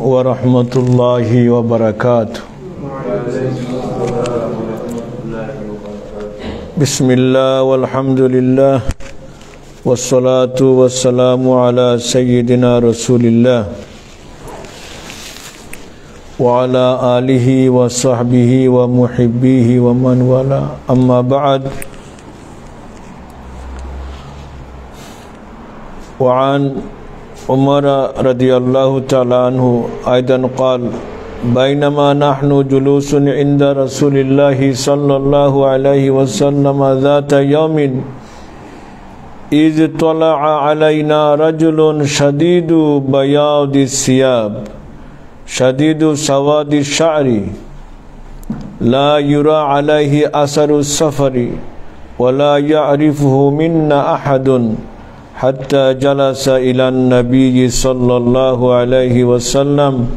ورحمة الله وبركاته. بسم الله والحمد لله والصلاة والسلام على سيدنا رسول الله وعلى آله وصحبه ومحبيه ومن والاه. أما بعد، وعن عمر رضي الله تعالى عنه أيضا قال: بينما نحن جلوس عند رسول الله صلى الله عليه وسلم ذات يوم إذ طلع علينا رجل شديد بياض الثياب شديد سواد الشعر لا يرى عليه أثر السفر ولا يعرفه منا أحد، حتى جلس إلى النبي صلى الله عليه وسلم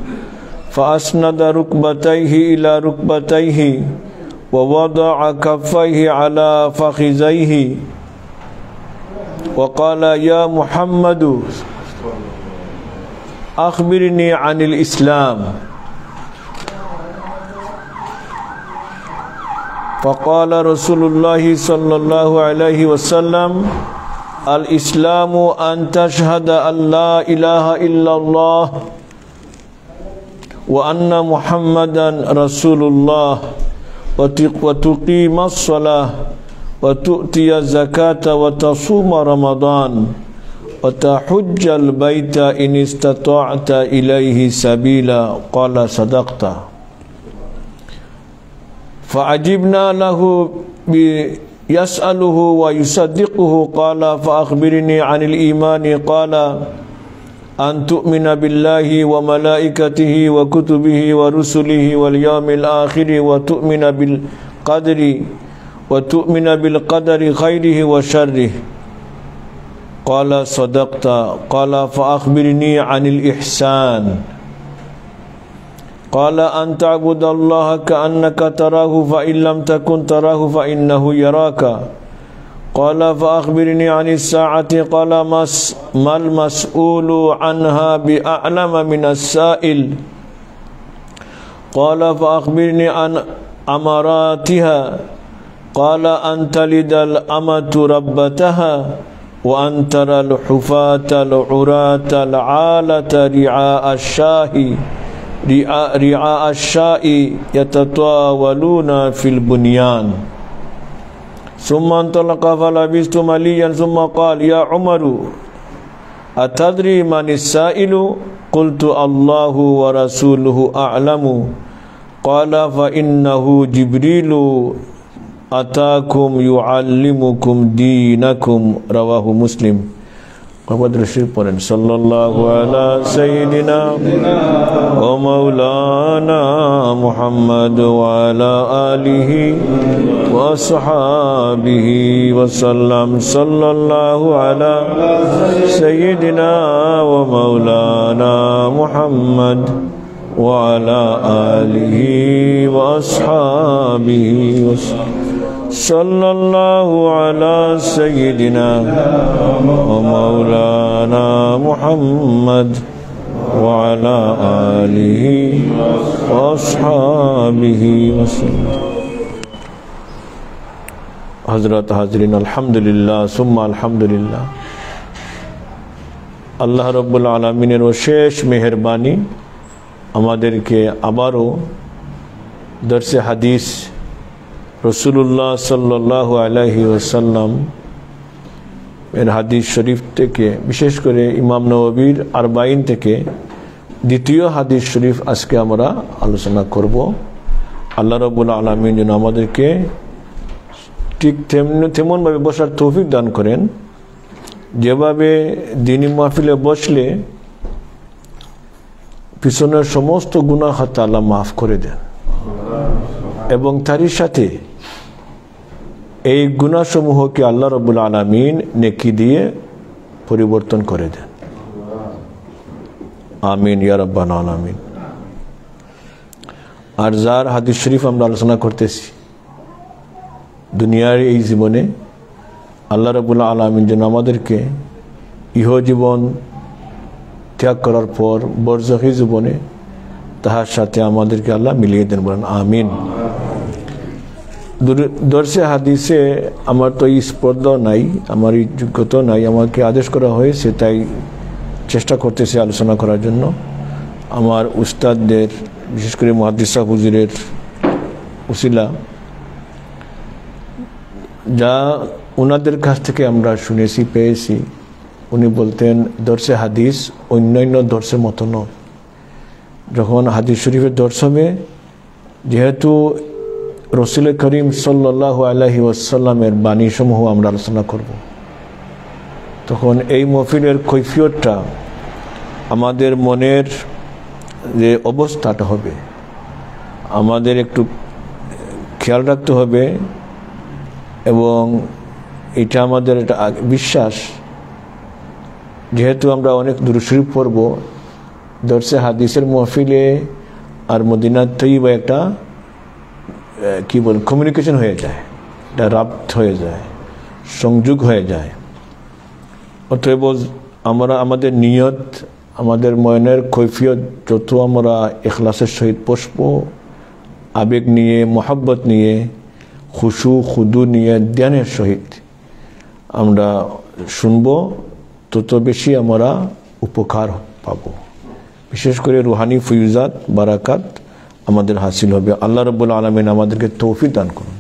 فأسند ركبتيه إلى ركبتيه ووضع كفيه على فخذيه وقال: يا محمد أخبرني عن الإسلام. فقال رسول الله صلى الله عليه وسلم: الإسلام أن تشهد أن لا إله إلا الله وأن محمدا رسول الله وتقيم الصلاة وتؤتي الزكاة وتصوم رمضان وتحج البيت إن استطعت إليه سبيلا. قال: صدقت. فعجبنا له يسأله ويصدقه. قال: فأخبرني عن الإيمان. قال: أن تؤمن بالله وملائكته وكتبه ورسله واليوم الآخر وتؤمن بالقدر خيره وشره. قال: صدقت. قال: فأخبرني عن الإحسان. قال: أن تعبد الله كأنك تراه فإن لم تكن تراه فإنه يراك. قال: فأخبرني عن الساعة. قال: ما المسؤول عنها بأعلم من السائل. قال: فأخبرني عن أماراتها. قال: أن تلد الأمة ربتها وأن ترى الحفاة العراة العالة رعاء الشاء يتطاولون في البنيان. ثم انطلق فلبثت مليا ثم قال: يا عمر أتدري من السائل؟ قلت: الله ورسوله أعلم. قال: فإنه جبريل أتاكم يعلمكم دينكم. رواه مسلم. صلى الله على سيدنا ومولانا محمد وعلى آله وصحابه وسلم. صلى الله على سيدنا ومولانا محمد وعلى آله وأصحابه وسلم. صلى الله على سيدنا ومولانا محمد وعلى آله وأصحابه وسلم. हज़रत हाज़रीन, अल्हम्दुलिल्लाह सुम्मा अल्हम्दुलिल्लाह। আল্লাহ রব্বুল আলামিনের অশেষ মেহেরবানি আমাদেরকে আবারও দরসে হাদিস রসুলুল্লাহ সাল্লাল্লাহু আলাইহি ওয়াসাল্লাম এর হাদিস শরীফ থেকে, বিশেষ করে ইমাম নববীর আরবাইন থেকে দ্বিতীয় হাদিস শরীফ আজকে আমরা আলোচনা করব। আল্লাহ রব্বুল আলামিন যেন আমাদেরকে ঠিক তেমনভাবে বসার তৌফিক দান করেন, যেভাবে দ্বীনি মাহফিলে বসলে পিছনের সমস্ত গুনাহ খাতা আল্লাহ মাফ করে দেন এবং তারই সাথে এই গুনাহসমূহকে আল্লাহ রাব্বুল আলামিন নেকি দিয়ে পরিবর্তন করে দেন। আমিন ইয়া রাব্বাল আলামিন। আর যার হাদিস শরীফ আমরা আলোচনা করতেছি, দুনিয়ার এই জীবনে আল্লাহ রাব্বুল আলামিন যেন আমাদেরকে ইহজীবন ত্যাগ করার পর বরজাখী জীবনে তাহার সাথে আমাদেরকে আল্লাহ মিলিয়ে দেন, বলেন আমিন। দর্শে হাদিসে আমার তো এই স্পর্ধা নাই, আমার এই যোগ্যতা নাই, আমাকে আদেশ করা হয়েছে, তাই চেষ্টা করতেছি আলোচনা করার জন্য। আমার উস্তাদদের, বিশেষ করে মুহাদ্দিস সাহেব হুজুরের উসিলা, যা ওনাদের কাছ থেকে আমরা শুনেছি, পেয়েছি। উনি বলতেন দর্শে হাদিস অন্যান্য দর্শের মতো নয়। যখন হাদিস শরীফের দর্শ হবে, যেহেতু রসুল করিম সাল্লাল্লাহু আলাইহি ওয়াসাল্লামের বাণীসমূহ আমরা আলোচনা করব, তখন এই মহফিলের কৈফিয়তটা, আমাদের মনের যে অবস্থাটা হবে, আমাদের একটু খেয়াল রাখতে হবে। এবং এটা আমাদের একটা বিশ্বাস, যেহেতু আমরা অনেক দুরূদ শরীফ পড়ব, দর্শে হাদিসের মহফিলে আর মদিনা তৈয়বা একটা কি বল কমিউনিকেশন হয়ে যায়, এটা রাব্ত হয়ে যায়, সংযোগ হয়ে যায়। অতএব আমরা আমাদের নিয়ত, আমাদের মনের কৈফিয়ত যত আমরা ইখলাসের সহিত পড়ব, আবেগ নিয়ে, মোহাব্বত নিয়ে, খুশু খুদু নিয়ে, ধ্যানের সহিত আমরা শুনব, তত বেশি আমরা উপকার পাব। বিশেষ করে রুহানি ফয়ুজাত, বারাকাত আমাদের হাসিল হবে। আল্লাহ রাব্বুল আলামিন আমাদেরকে তৌফিক দান করুন।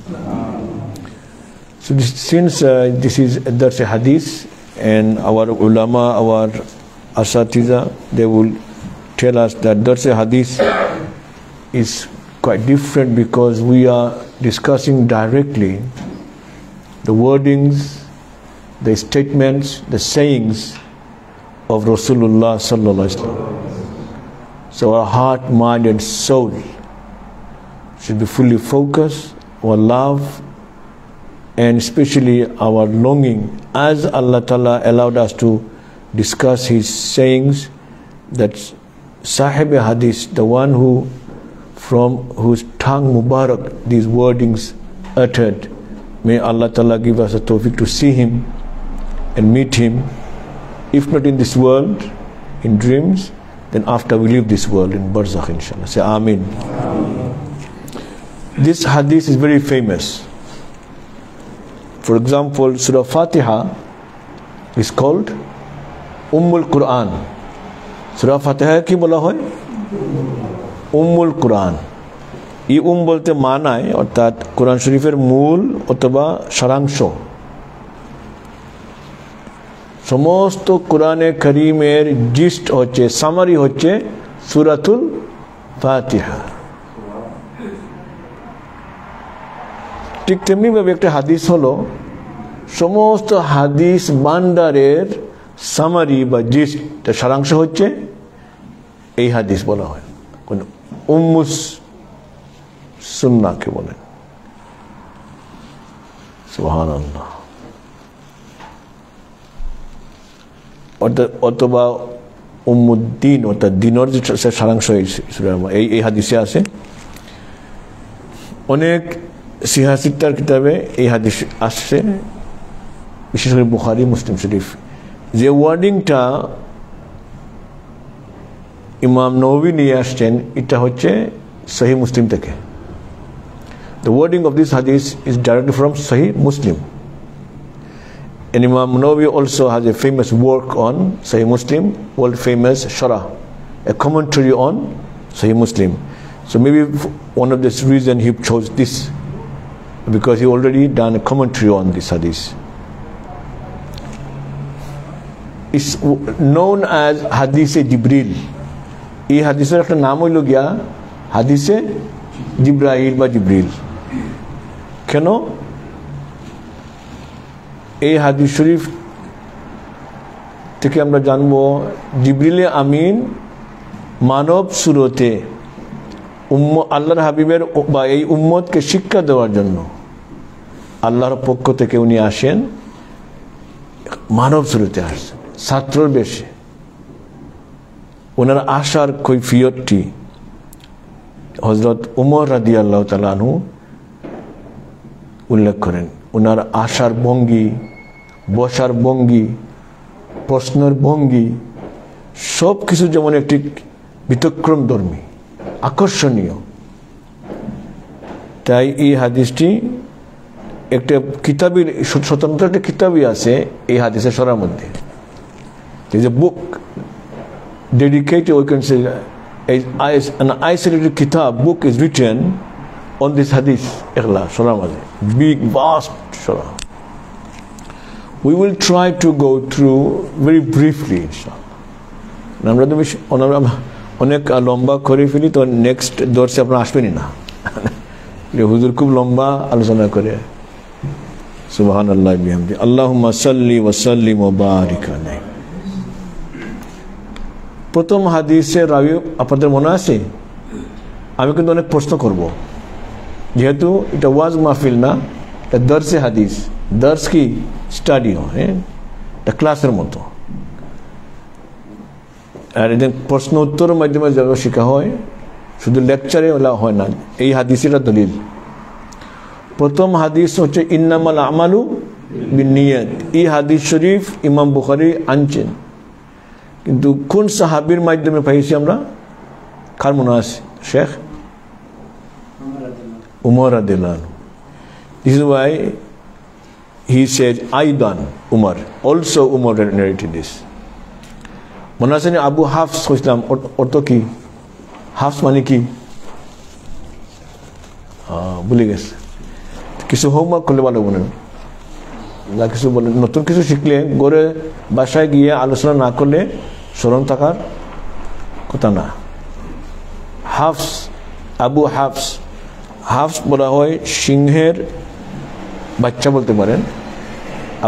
So since this is Dars Hadith, and our ulama, our asatiza, they will tell us that Dars Hadith is quite different because we are discussing directly the wordings, the statements, the sayings of Rasulullah sallallahu alaihi wasallam. So our heart, mind and soul should be fully focused, our love and especially our longing, as Allah Ta'ala allowed us to discuss His sayings, that Sahib Hadith, the one who from whose tongue Mubarak these wordings uttered, may Allah Ta'ala give us a tawfiq to see him and meet him, if not in this world, in dreams, then after we leave this world in Barzakh, inshallah. Say Amin. This hadith is very famous. For example, Surah Fatiha is called Ummul Quran. Surah Fatiha ki bola hoy? Ummul Quran. এই বলতে মানায় অর্থাৎ কোরআন শরীফের মূল অথবা সারাংশ। সমস্ত কোরআনে কারীমের জিস্ট হচ্ছে, সামারি হচ্ছে সূরাতুল ফাতিহা। ঠিক তেমনিভাবে একটা হাদিস হলো সমস্ত হাদিস ভান্ডারের সামারি বা জিস্ট, সারাংশ হচ্ছে এই হাদিস বলা হয়। কোন উম্মুস সুন্নাহকে বলেন। সুবহানাল্লাহ। অথবা উম্মুদ্দিন, অর্থাৎ দিনের যে সারাংশ এই হাদিসে আছে। অনেক সিহাসিত্তার কিতাবে এই হাদিস আসছে, বিশেষ করে বুখারী, মুসলিম শরীফ। যে ওয়ার্ডিংটা ইমাম নববী নিয়ে আসছেন, এটা হচ্ছে সহিহ মুসলিম থেকে। The wording of this hadith is directly from Sahih Muslim. And Imam Nawawi also has a famous work on Sahih Muslim, world famous Sharah, a commentary on Sahih Muslim. So maybe one of this reason he chose this, because he already done a commentary on this hadith. It's known as Hadith-e Jibril. এই হাদিসের একটা নাম হইল গিয়া হাদিসে জিব্রাইল বা জিব্রিল। কেন? এই হাদিস শরীফ থেকে আমরা জানবো জিব্রিলে আমিন মানব সুরতে আল্লাহর হাবিবের বা এই উম্মতকে শিক্ষা দেওয়ার জন্য আল্লাহর পক্ষ থেকে উনি আসেন, মানব সুরতে আসেন, ছাত্রর বেশে। ওনার আসার কৈফিয়তটি হযরত উমর রাদিয়াল্লাহু তাআলা আনহু উল্লেখ করেন। ওনার আসার ভঙ্গি, বসার ভঙ্গি, প্রশ্নের ভঙ্গি, সব কিছু যেমন একটি ব্যতিক্রম ধর্মী, আকর্ষণীয়। তাই এই হাদিসটি একটা কিতাবের স্বতন্ত্র একটা কিতাবই আছে এই হাদিসের সরার মধ্যে। There is a book dedicated, or you can say an isolated kitab book is written on this hadith, Ikhlas, big, vast surah. We will try to go through very briefly, inshallah. আমরা তো অনেক লম্বা করে ফেলি, তো next দর্শে আপনারা আসবেনই না। হুজুর খুব লম্বা আলোচনা করে। সুবহানাল্লাহ বিহামদি, আল্লাহুম্মা সাল্লি ওয়া সাল্লিম ওয়া বারিক আলাইহি। প্রথম হাদিসের রাবি আপনাদের মনে আছে? আমি কিন্তু অনেক প্রশ্ন করব, যেহেতু এটা ওয়াজ মাহফিল না, এটা দর্শে হাদিস। দর্শ কি স্টাডিও, হ্যাঁ, এটা ক্লাসের মতো। আর এদের প্রশ্ন উত্তরের মাধ্যমে যারা শেখা হয়, শুধু লেকচারে হয় না। এই হাদিসের দলিল প্রথম হাদিস হচ্ছে ইন্নামাল আমালু বিন্নিয়াত। এই হাদিস শরীফ ইমাম বুখারী আনছেন, কিন্তু কোন সাহাবীর মাধ্যমে পাইছি আমরা? কার মনে আছে? শেখ উমর রাদিয়াল্লাহু আনহু। This is why he said Aidan Umar, also Umar narrated this. মনে আছে না? আবু হাফস কইছিলাম, অর্থ কি? হাফস মানে কি? ভুলে গেছে। কিছু হোমওয়ার্ক করলে ভালো বলেন না, কিছু বলেন, নতুন কিছু শিখলে গড়ে বাসায় গিয়ে আলোচনা না করলে স্মরণ থাকার কথা না। হাফস, আবু হাফস। হাফস বলা হয় সিংহের বাচ্চা বলতে পারেন।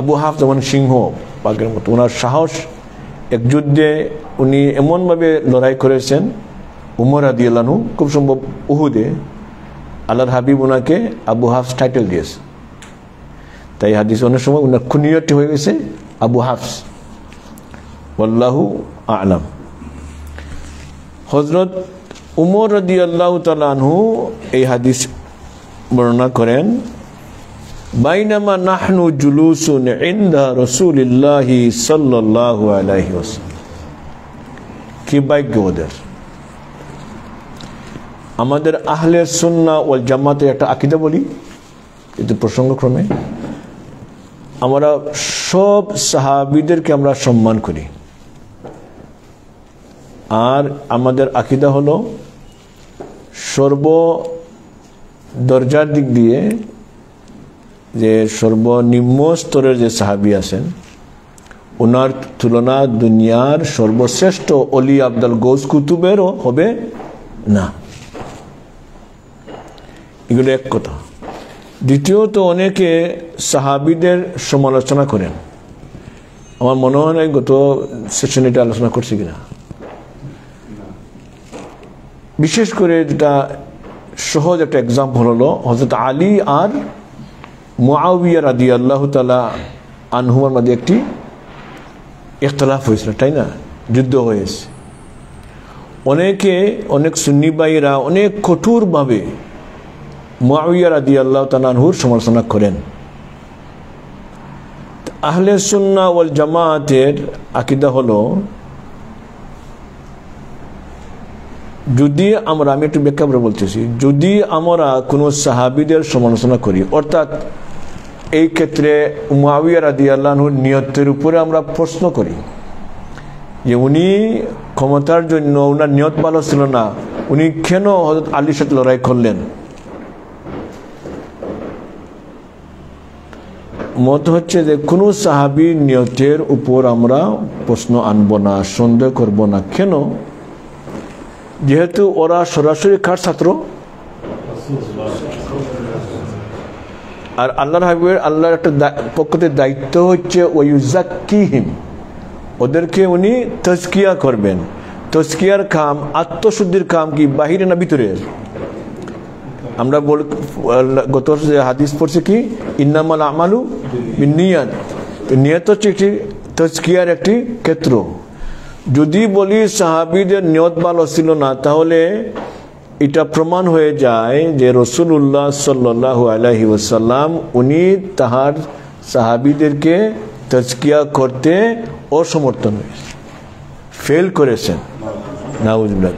আবু হাফস যেমন সিংহ বাঘের মতো। ওনার সাহস, এক যুদ্ধে উনি এমনভাবে লড়াই করেছেন, উমর রাদিয়াল্লাহু আনহু, খুব সম্ভব উহুদে, আল্লাহর হাবিব ওনাকে আবু হাফস টাইটেল দিয়েছে। তাই হাদিস অনেক সময় ওনার কুনিয়তটি হয়ে গেছে আবু হাফস। আল্লাহু আ'লাম। হযরত উমর রাদিয়াল্লাহু তাআলা আনহু এই হাদিস বর্ণনা করেন, বাইনামা নাহনু জুলুসুন ইনদা রাসূলিল্লাহি সাল্লাল্লাহু আলাইহি ওয়াসাল্লাম। কি ভাগ্য ওদের! আমাদের আহলে সুন্নাহ ওয়াল জামাতের একটা আকীদা বলি, কিন্তু প্রসঙ্গক্রমে আমরা সব সাহাবীদেরকে আমরা সম্মান করি। আর আমাদের আকীদা হলো সর্ব দরজার দিক দিয়ে যে সর্বনিম্ন স্তরের যে সাহাবী আছেন, ওনার তুলনা দুনিয়ার সর্বশ্রেষ্ঠ অলি আবদাল গৌস কুতুবেরও হবে না। এগুলো এক কথা। দ্বিতীয়ত, অনেকে সাহাবীদের সমালোচনা করেন। আমার মনে হয় না গত সেশনে এটা আলোচনা করছি কিনা। বিশেষ করে যেটা সহজ একটা এক্সাম্পল হলো হযরত আলী আর মুআবিয়া রাদিয়াল্লাহু তাআলা আনহুমার মধ্যে একটি ইখতিলাফ হয়েছিল, তাই না? যুদ্ধ হয়েছে। অনেক সুন্নি ভাইরা অনেক কঠোরভাবে মুআবিয়া রাদিয়াল্লাহু তাআলা আনহুর সমালোচনা করেন। আহলে সুন্নাহ ওয়াল জামাতের আকীদা হলো, যদি আমি একটু ব্যাখ্যা করে বলতেছি, যদি আমরা কোনো সাহাবীদের সমালোচনা করি, অর্থাৎ এই ক্ষেত্রে মুআবিয়া রাদিয়াল্লাহু আনহুর নিয়তের উপরে আমরা প্রশ্ন করি যে উনি ক্ষমতার জন্য, ওনার নিয়ত ভালো ছিল না, উনি কেন হযরত আলীর সাথে লড়াই করলেন? মত হচ্ছে যে কোনো সাহাবীর নিয়তের উপর আমরা প্রশ্ন আনবো না, সন্দেহ করব না। কেন? যেহেতু ওরা সরাসরি কার ছাত্র? আর আল্লাহর হাবিবের, আল্লাহর একটা পক্ষ থেকে দায়িত্ব হচ্ছে ওয়ায়ুযাক্কিহিম, ওদেরকে উনি তাজকিয়া করবেন। তাজকিয়ার কাম, আত্মশুদ্ধির কাম কি বাহিরে না ভিতরে? আমরা গত হাদিস পড়ছি কি, ইন্নামাল আমালু বিন্নিয়াত। নিয়ত হচ্ছে একটি তাজকিয়ার একটি ক্ষেত্র। যদি বলি সাহাবীদের নিয়ত ভালো ছিল না, তাহলে এটা প্রমাণ হয়ে যায় যে রাসূলুল্লাহ সাল্লাল্লাহু আলাইহি ওয়াসাল্লাম উনি তাহার সাহাবীদেরকে তাজকিয়া করতে অসমর্থ হয়েছে, ফেল করেছেন। নাউজুবিল্লাহ।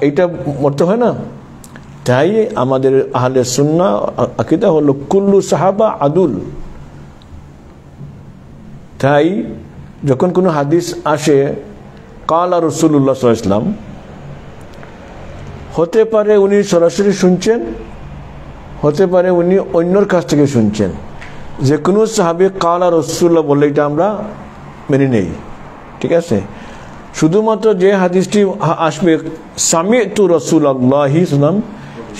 এইটা মরতে হয় না। তাই আমাদের আহলে সুন্নাহ আকীদা হলো কুল্লু সাহাবা আদুল। তাই যখন কোনো হাদিস আসে কালা রাসূলুল্লাহ সাল্লাল্লাহু আলাইহি ওয়াসাল্লাম, হতে পারে উনি সরাসরি শুনছেন, হতে পারে উনি অন্যর কাছ থেকে শুনছেন। যে কোনো সাহাবী কালা রাসূলুল্লাহ বললে এটা আমরা মেনে নেই, ঠিক আছে। শুধুমাত্র যে হাদিসটি আসবে সামি'তু রাসূলুল্লাহি সাল্লাম,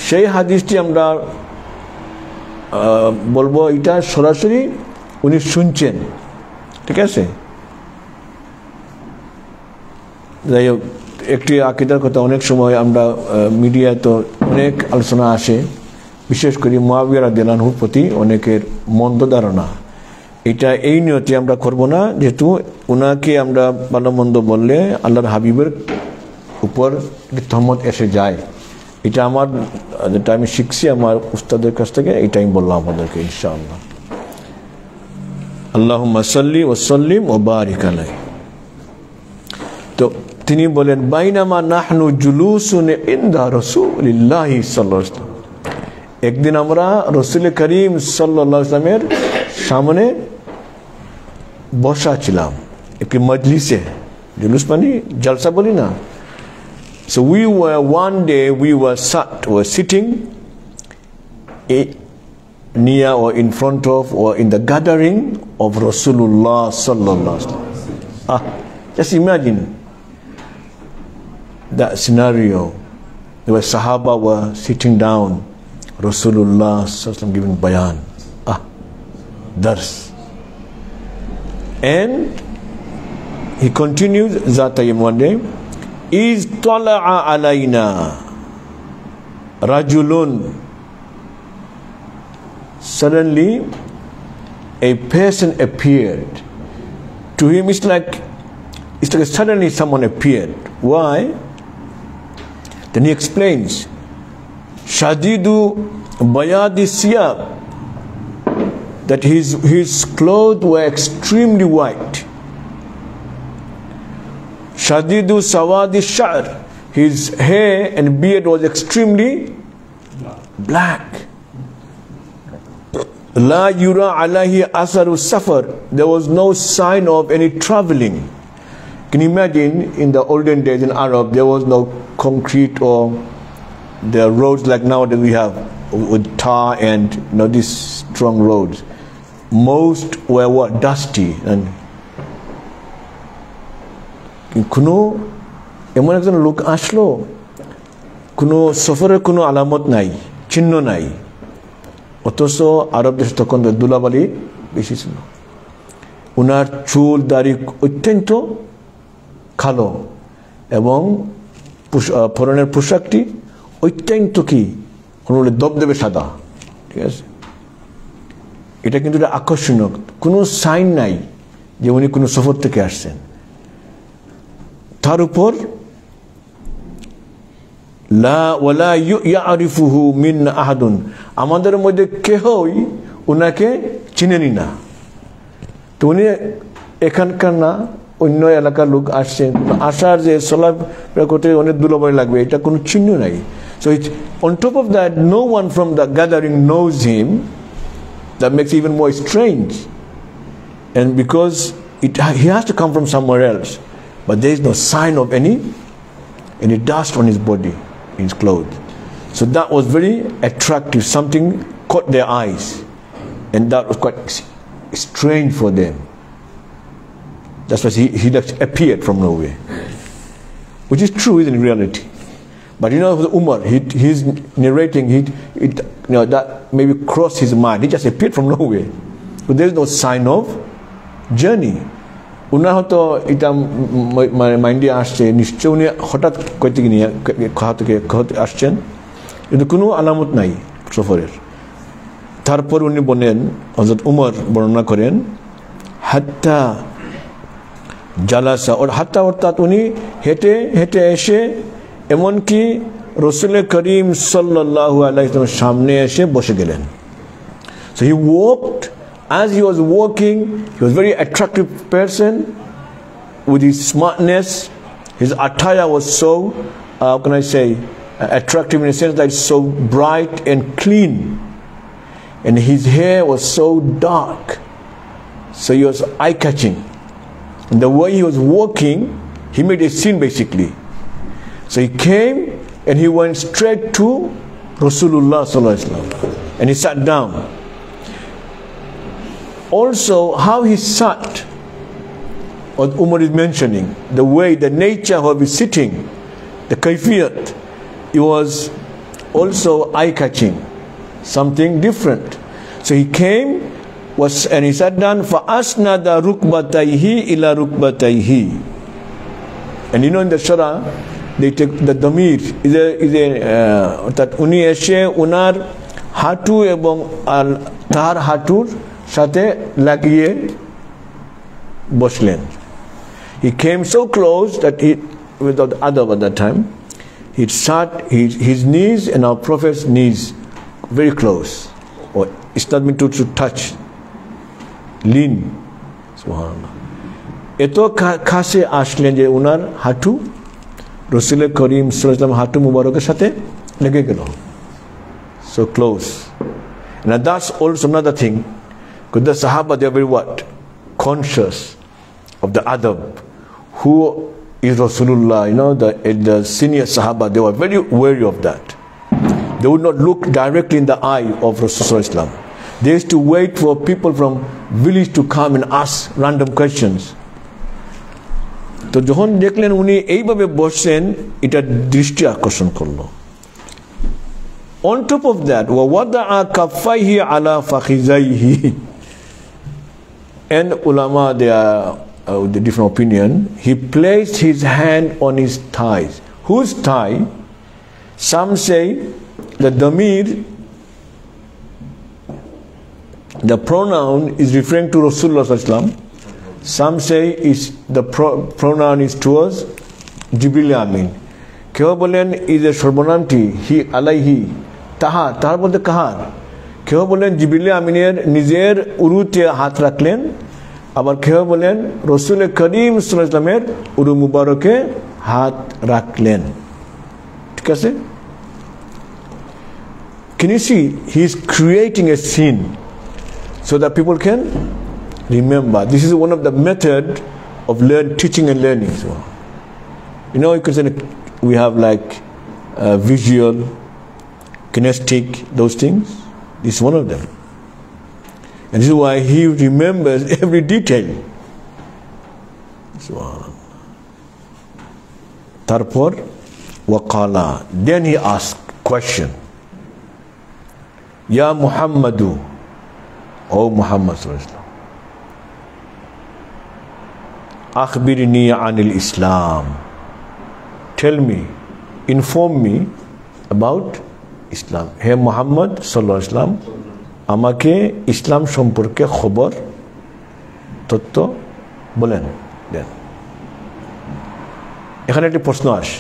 সেই হাদিসটি আমরা বলবো এটা সরাসরি উনি শুনছেন, ঠিক আছে। যাই হোক, একটি আকীদার কথা অনেক সময় আমরা মিডিয়ায় তো অনেক আলোচনা আসে, বিশেষ করে মুআবিয়া রাদিয়াল্লাহু আনহুর প্রতি অনেকের মন্দ ধারণা। এটা এই নিয়তে আমরা করব না, যেহেতু ওনাকে আমরা ভালো মন্দ বললে আল্লাহর হাবিবের উপর তহমত এসে যায়। এটা আমার যেটা আমি শিখছি আমার উস্তাদের কাছ থেকে, এটা আমি বললাম আপনাদেরকে ইনশাআল্লাহ। আল্লাহুম্মা সাল্লি ওয়া সাল্লিম ওয়া বারিক আলাইহি। তো তিনি বলেন বাইনামা নাহনু জুলুসুন ইনদা রাসূলিল্লাহি সাল্লাল্লাহু আলাইহি ওয়াসাল্লাম, একদিন আমরা রাসূল করিম সাল্লাল্লাহু আলাইহি ওয়াসাল্লামের সামনে বসা ছিলাম একটি মজলিসে। জুলুস মানে জলসা বলি না। So one day we were sitting near or in front of or in the gathering of Rasulullah sallallahu alaihi wasallam. Just imagine that scenario. The Sahaba were sitting down, Rasulullah sallallahu alaihi wasallam giving bayan, dars. And he continues Zatayim one day, is tala'a alayna rajulun. Suddenly a person appeared to him. It's like suddenly someone appeared. Why? Then he explains, shadidu bayadi siyab, that his clothes were extremely white. Shadidu sawadi sha'r, his hair and beard was extremely black. La yura alayhi asaru safar, there was no sign of any traveling. Can you imagine in the olden days in Arab there was no concrete or the roads like nowadays we have with tar and these strong roads. Most were what? Dusty. And কোনো এমন একজন লোক আসলো, কোনো সফরের কোনো আলামত নাই, চিহ্ন নাই, অথচ আরব দেশে তখন ধুলাবালি বেশি ছিল। ওনার চুল দাড়ি অত্যন্ত কালো এবং পরনের পোশাকটি অত্যন্ত কি দবদবে সাদা, ঠিক আছে। এটা কিন্তু আকর্ষণীয়, কোনো সাইন নাই যে উনি কোনো সফর থেকে আসছেন। তার উপর লা ওয়ালা ইয়ারিফুহু মিন্না আহাদুন, আমাদের মধ্যে কেহই ওনাকে চিনেনি না। তো উনি এখানকার না, অন্য এলাকার লোক আসছেন, আসার যে চলাফেরা করতে অনেক দুর্লভ লাগবে, এটা কোনো চিহ্ন নাই। So on top of that, no one from the gathering knows him. That makes it even more strange. And because he has to come from somewhere else, but there is no sign of any dust on his body, in his clothes. So that was very attractive. Something caught their eyes, and that was quite strange for them. That's why he appeared from nowhere, which is true in reality. But Umar, he's narrating, that maybe crossed his mind. He just appeared from nowhere. But there is no sign of journey. উনার হয়তো এটা মাইন্ডে আসছে, নিশ্চয় উনি হঠাৎ কই থেকে নিয়ে কোথা থেকে আসছেন, কিন্তু কোনো আলামত নাই সফরের। তারপর উনি বলেন, হযরত উমর বর্ণনা করেন, হাত্তা জালাসা, ওর হাত্তা অর্থাৎ উনি হেঁটে হেঁটে এসে এমনকি রাসূল করিম সাল্লাল্লাহু আলাইহি ওয়াসাল্লামের সামনে এসে বসে গেলেন। So he walked. As he was walking, he was a very attractive person with his smartness. His attire was so how can I say, attractive in a sense that it's so bright and clean. And his hair was so dark. So he was eye-catching. And the way he was walking, he made a scene basically. So he came and he went straight to Rasulullah sallallahu alaihi wasallam. And he sat down. Also, how he sat, what Umar is mentioning, the way, the nature of his sitting, the kayfiyat, it was also eye-catching, something different. So he came, and he sat down, فَأَسْنَدَ رُكْبَتَيْهِ إِلَى رُكْبَتَيْهِ. And you know in the Shara, they take the damir, that uni eshe unar hatu ebong tahar hatur sate lagiye boslen. He came so close that he, without the adab at that time, he sat his knees and our Prophet's knees very close. Or it's not meant to touch. Lean. Subhanallah. Eto kase ashlen je unar hatu Rasul Karim sallallahu alaihi wasallam hatu mubarakar sate lege gelo. So close. And that's also another thing. Because the Sahaba, they are very what? Conscious of the adab. Who is Rasulullah? You know, the senior Sahaba, they were very wary of that. They would not look directly in the eye of Rasulullah. They used to wait for people from village to come and ask random questions. তো যখন দেখলেন উনি এইভাবে বসছেন, এটা দৃষ্টি আকর্ষণ করলো। On top of that, وَوَضَعَ كَفَّيْهِ عَلَى فَخِذَيْهِ. And ulama, they are with a different opinion. He placed his hand on his thighs. Whose thigh? Some say the damir, the pronoun is referring to Rasulullah sallallahu alaihi wasallam. Some say is the pronoun is towards Jibril Amin. কেউ বলেন is a সর্বনামটি হি আলাইহি তাহার মধ্যে কাহার। কেউ বলেন জিবরিল আমিনের নিজের উরুতে হাত রাখলেন, আবার কেউ বলেন রাসূল করিম সাল্লাল্লাহু আলাইহি ওয়াসাল্লামের উরু মুবারকে হাত রাখলেন। ঠিক আছে? Can you see? He is creating a scene so that people can remember. This is one of the method of teaching and learning. So, you know, you can say we have like visual, kinesthetic, those things. This is one of them. And this is why he remembers every detail. Tarpor waqala. Then he asked question. Ya Muhammadu, O Muhammad sallallahu alaihi wasallam. Akhbirni anil Islam. Tell me, inform me about Islam. Hey Muhammad sallallahu alaihi wasallam, আমাকে ইসলাম সম্পর্কে খবর তথ্য বলেন দেন। এখানে একটি প্রশ্ন আসে।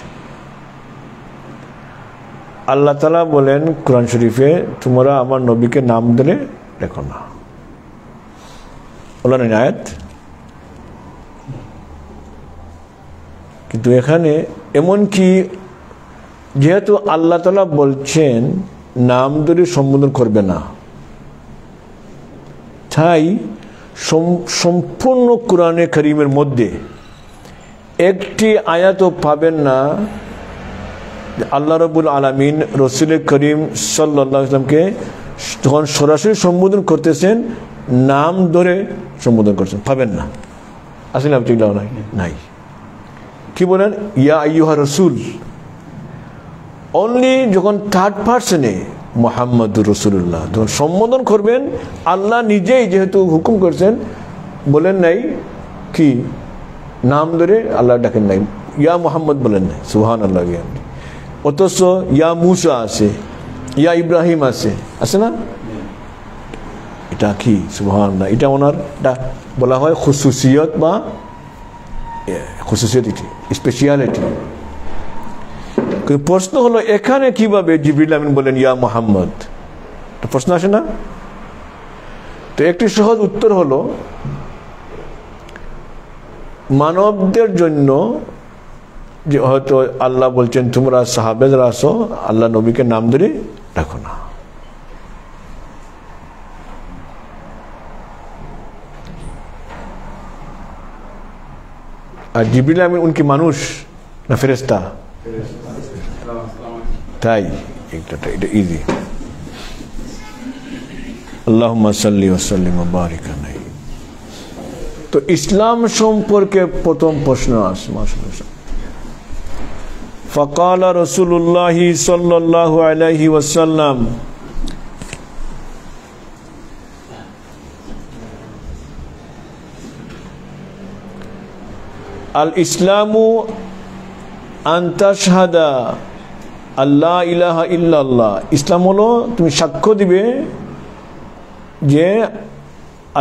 আল্লাহ তাআলা বলেন কোরআন শরীফে, তোমরা আমার নবীকে নাম ধরে রেখো না। বলেন এই আয়াত। কিন্তু এখানে এমন কি, যেহেতু আল্লাহ তাআলা বলছেন নাম ধরে সম্বোধন করবে না, তাই সম্পূর্ণ কোরআনে কারীমের মধ্যে একটি আয়াতও পাবেন না আল্লাহ রাব্বুল আলামিন রাসূল করিম সাল্লাল্লাহু আলাইহি ওয়াসাল্লামকে যখন সরাসরি সম্বোধন করতেছেন নাম ধরে সম্বোধন করছেন, পাবেন না। আসলে আপনি নাই। কি বলেন? ইয়া আইয়ুহা রাসূল। অনলি যখন থার্ড পারসনে মুহাম্মাদুর রাসূলুল্লাহ যখন সম্বোধন করবেন, আল্লাহ নিজেই যেহেতু হুকুম করছেন, বলেন নাই কি নাম ধরে আল্লাহ ডাকেন নাই, ইয়া মুহাম্মদ বলেন নাই। সুবহানাল্লাহ। অথচ ইয়া মুসা আছে, ইয়া ইব্রাহিম আছে না? এটা কি সুবহানাল্লাহ, এটা ওনার বলা হয় খুসুসিয়ত বা খুসুসিয়ত, স্পেশালিটি। প্রশ্ন হলো এখানে কিভাবে জিবরিল আমিন বলেন ইয়া মুহাম্মদ? প্রশ্ন আসে না? তো একটি সহজ উত্তর হলো, মানবদের জন্য যে হয়তো আল্লাহ বলছেন তোমরা সাহাবেরা আসো, আল্লাহ নবীকে নাম ধরে ডাকো না। আর জিবরিল আমিন উনকি মানুষ না ফেরেশতা? তাই এটা ইজি। আল্লাহুম্মা সাল্লি ওয়া সাল্লিম ওয়া বারিক আলাইহি। তো ইসলাম সম্পর্কে প্রথম প্রশ্ন আসে মাশাআল্লাহ। ফাকালা রাসূলুল্লাহ সাল্লাল্লাহু আলাইহি ওয়াসাল্লাম আল ইসলামু আন তাশহাদা আল্লা ইলাহা ইল্লাল্লাহ। ইসলাম হলো তুমি সাক্ষ্য দিবে যে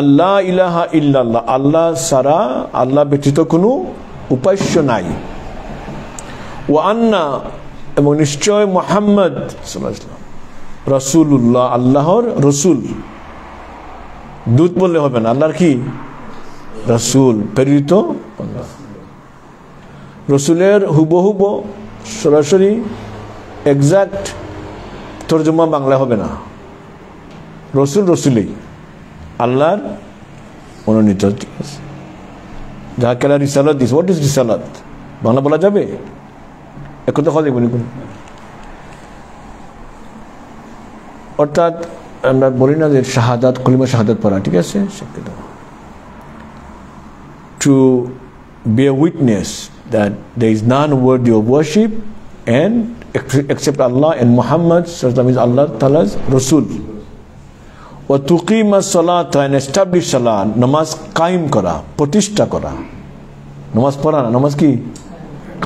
আল্লাহ ইলাহা ইল্লাল্লাহ, আল্লাহ ছাড়া, আল্লাহ ব্যতীত কোনো উপাস্য নাই। ওয়া আন্না, এবং নিশ্চয় মুহাম্মদ সাল্লাল্লাহু আলাইহি ওয়াসাল্লাম রাসূলুল্লাহ, আল্লাহর রসুল। দূত বললে হবে না, আল্লাহর কি রাসূল, প্রেরিত। রসুলের হুবহুব সরাসরি এক্সাক্ট তর্জমা বাংলা হবে না। রসুল রসুলেই, আল্লাহর মনোনীত। ঠিক আছে, যাকে আল্লাহ রিসালাত দিস। হোয়াট ইজ রিসালাত? বাংলা বলা যাবে? এখন তো কথা বলি। অর্থাৎ আমরা বলি না যে শাহাদাত, কলিমা শাহাদাত পড়া, ঠিক আছে, two be a witness that there is none worthy of worship and except Allah, and Muhammad is Allah Ta'ala's Rasul. Wa tuqima salata, and establish salat, namaz qaim kora, প্রতিষ্ঠা করা। নামাজ পড়া না, নামাজ কি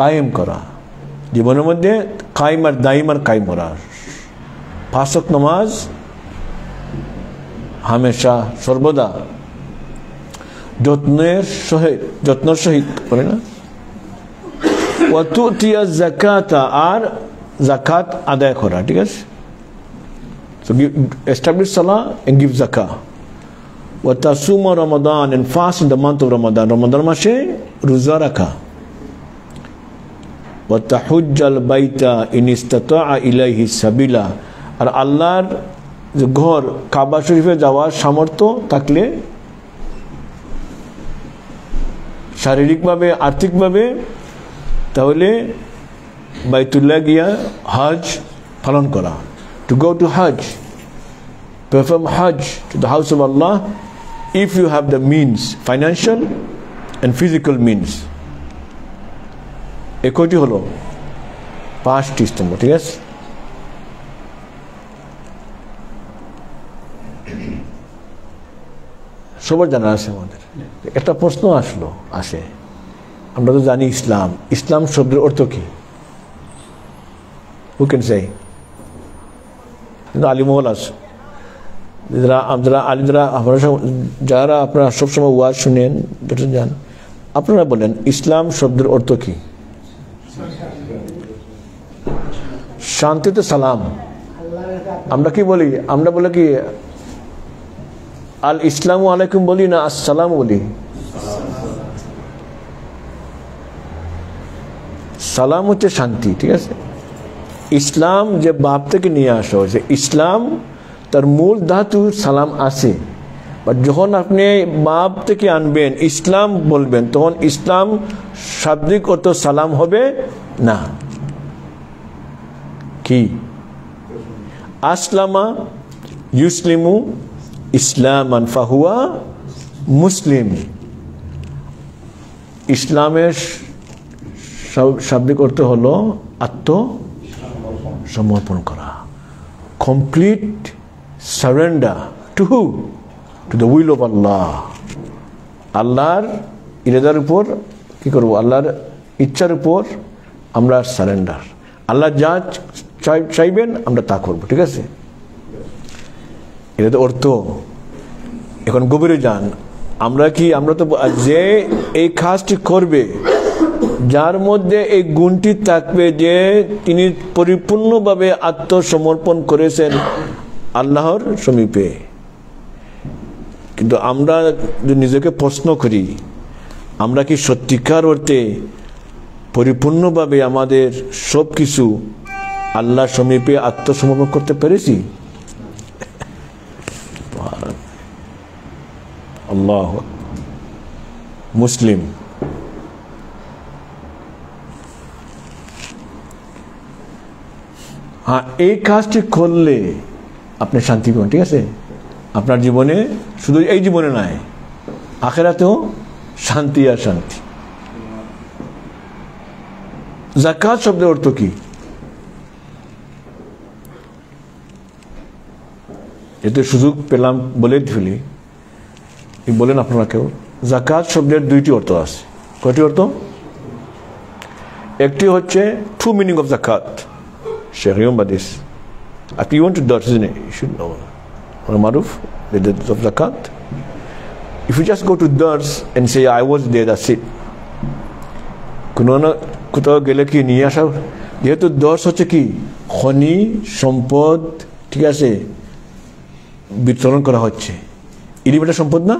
কায়েম করা, জীবনের মধ্যে কায়েম আর দাইম আর কায়েম করা। 5 ওয়াক্ত নামাজ হামেশা সর্বদা যত্নের সহিত করে না। ওয়া তুতিয়া যাকাতা, আর যাকাত আদায় করা। ঠিক আছে, so establish salah and give zakah. Wa tasuma Ramadan, and fast in the month of Ramadan, Ramadan মাসে রোজা রাখা। Wa tahujjal baita in istata'a ilayhi sabila, আর আল্লাহর যে ঘর কাবা শরীফে যাওয়ার সামর্থ্য থাকলে, শারীরিকভাবে আর্থিকভাবে, তাহলে বাইতুল্লাহ গিয়া হজ পালন করা। To go to Hajj, perform Hajj to the house of Allah, if you have the means, financial and physical means. একটি হলো 5টি স্তম্ভ। ঠিক আছে, সবার জানা আছে। আমাদের একটা প্রশ্ন আসে, আমরা তো জানি ইসলাম, ইসলাম শব্দের অর্থ কি? Who can say? আলিমহল আছে, যারা আপনারা সবসময় ওয়াজ শুনেন, যান, আপনারা বলেন ইসলাম শব্দের অর্থ কি? শান্তিতে সালাম। আমরা কি বলি? আমরা বলে কি আল ইসলামু আলাইকুম বলি না আসসালাম বলি? সালাম হচ্ছে শান্তি। ঠিক আছে, ইসলাম যে বাপ থেকে নিয়ে আসা হয়েছে, ইসলাম তার মূল ধাতু সালাম আছে, বাট যখন আপনি বাপ থেকে আনবেন, ইসলাম বলবেন, তখন ইসলাম শাব্দিক অর্থ সালাম হবে না। কি? আসলামা ইউসলিমু ইসলামান ফাহুয়া মুসলিম। ইসলামের শাব্দিক অর্থ হলো আত্মসমর্পণ করা, complete surrender to who? To the will of Allah. আল্লাহর ইরাদার উপর কি করব? আল্লাহর ইচ্ছার উপর আমরা সারেন্ডার। আল্লাহ যা চাইবেন আমরা তা করব। ঠিক আছে, এটা তো অর্থ। এখন গভীরে যান, আমরা তো যে এই কাজটি করবে, যার মধ্যে এই গুণটি থাকবে যে তিনি পরিপূর্ণভাবে আত্মসমর্পণ করেছেন আল্লাহর সমীপে। কিন্তু আমরা যদি নিজেকে প্রশ্ন করি, আমরা কি সত্যিকার অর্থে পরিপূর্ণভাবে আমাদের সব কিছু আল্লাহর সমীপে আত্মসমর্পণ করতে পেরেছি? আল্লাহ। মুসলিম। হ্যাঁ, এই কাজটি করলে আপনি শান্তি পাবেন, ঠিক আছে? আপনার জীবনে, শুধু এই জীবনে নয়, আখিরাতেও শান্তি আর শান্তি। যাকাত শব্দের অর্থ কি? এতে সুযোগ পেলাম বলে ফেলি, বলেন আপনারা কেউ। যাকাত শব্দের দুইটি অর্থ আছে। কয়টি অর্থ? একটি হচ্ছে ট্রু মিনিং অফ যাকাত। Sheikh, remember this. If you want to do it, isn't it? You should know. Maruf, the death of zakat. If you just go to Dars and say, I was there, that's it. কোথাও গেলে কি নিয়ে আসা, যেহেতু দর্শ হচ্ছে কি খনি সম্পদ, ঠিক আছে, বিতরণ করা হচ্ছে। ইলিমেটা সম্পদ না,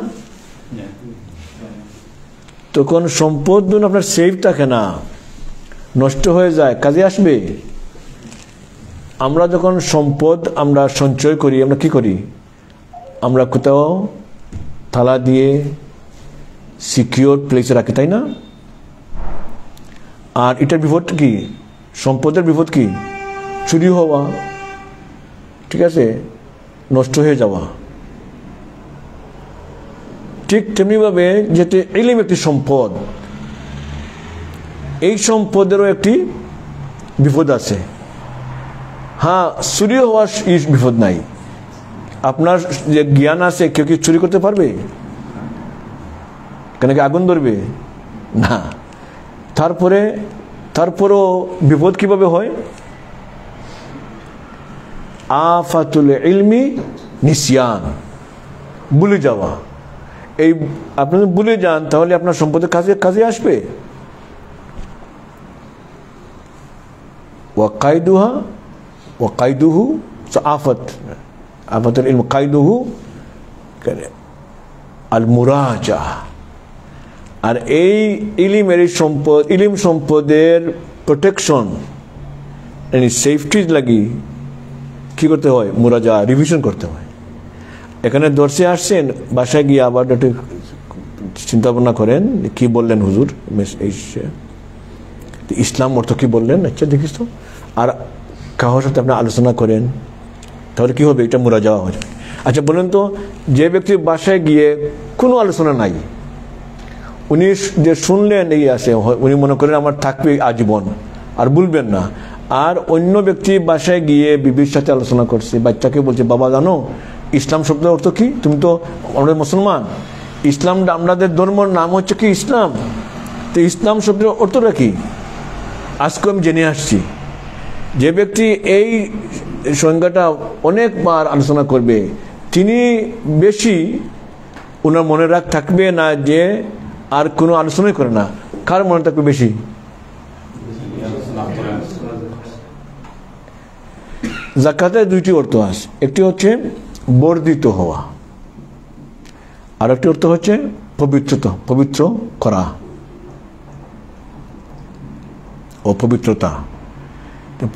তখন সম্পদ আপনার সেফ থাকে না, নষ্ট হয়ে যায়, কাজে আসবে। আমরা যখন সম্পদ আমরা সঞ্চয় করি, আমরা কি করি? আমরা কোথাও তালা দিয়ে সিকিউর প্লেসে রাখি, তাই না? আর এটার বিপদ কি? সম্পদের বিপদ কি? চুরি হওয়া, ঠিক আছে, নষ্ট হয়ে যাওয়া। ঠিক তেমনিভাবে যেতে ইলম একটি সম্পদ, এই সম্পদেরও একটি বিপদ আছে। হ্যাঁ, চুরি হওয়ার বিপদ নাই। আপনার যে জ্ঞান আছে, কেউ কি চুরি করতে পারবে? কেন কি আগুন ধরবে না? তারপরও বিপদ কিভাবে হয়? আফাতুল ইলমি নিসিয়ান, ভুলে যাওয়া। এই আপনি যদি ভুলে যান, তাহলে আপনার সম্পদের কাজে আসবে। ওয়াকাইদুহু আফাতুল ইলম কাইদুহু আল মুরাজা। আর এই ইলিমের সম্পদ, ইলিম সম্পদের প্রোটেকশন, সেফটির লাগি কি করতে হয়? মুরাজা, রিভিশন করতে হয়। এখানে দর্শে আসছেন, বাসায় গিয়ে আবার একটু চিন্তা ভাবনা করেন, কি বললেন হুজুর, ইসলাম অর্থ কি বললেন, আচ্ছা দেখিস তো। আর কারোর সাথে আপনি আলোচনা করেন, তাহলে কি হবে? এটা মুরাজা হয়ে যাবে। আচ্ছা বলেন তো, যে ব্যক্তির বাসায় গিয়ে কোনো আলোচনা নাই, উনি যে শুনলেন এই আছে, উনি মনে করেন আমার থাকবে আজীবন, আর বলবেন না। আর অন্য ব্যক্তি বাসায় গিয়ে বিবির সাথে আলোচনা করছে, বাচ্চাকে বলছে, বাবা জানো ইসলাম শব্দের অর্থ কি? তুমি তো আমরা মুসলমান, ইসলাম আমাদের ধর্মের নাম হচ্ছে কি ইসলাম, তো ইসলাম শব্দের অর্থটা কি? আজকে আমি জেনে আসছি। যে ব্যক্তি এই সংজ্ঞাটা অনেকবার আলোচনা করবে, তিনি বেশি, ওনার মনে থাকবে না যে আর কোনো আলোচনাই করে না। কার মনে থাকবে বেশি? যাকাতের দুইটি অর্থ আছে। একটি হচ্ছে বর্ধিত হওয়া, আর একটি অর্থ হচ্ছে পবিত্র করা, অপবিত্রতা।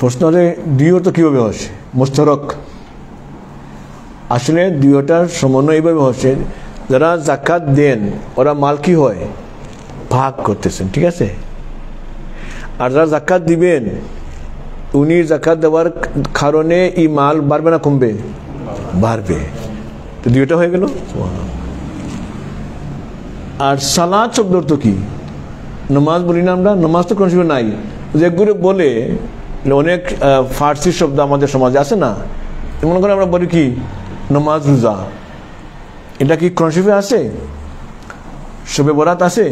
প্রশ্ন হলে দুই অর্থ কিভাবে হচ্ছে? মুশতারক। আসলে দুইটার সমন্বয় এইভাবে হচ্ছে, যারা যাকাত দেন ওরা মাল কি হয়? ভাগ করতেছেন, ঠিক আছে। আর যারা যাকাত দিবেন, উনি যাকাত দেওয়ার কারণে এই মাল বাড়বে না কমবে? বাড়বে। তো দুইটা হয়ে গেল। আর সালাত শব্দ অর্থ কি? নামাজ বলি না আমরা, নামাজ তো কোনো সময় নাই। যেগুলো বলে অনেক ফার্সি শব্দ আমাদের সমাজে আছে না, মনে করে আমরা বলি কি নামাজ, রোজা, এটা কি কোরআন শরীফে আছে? শবে বরাত আছে,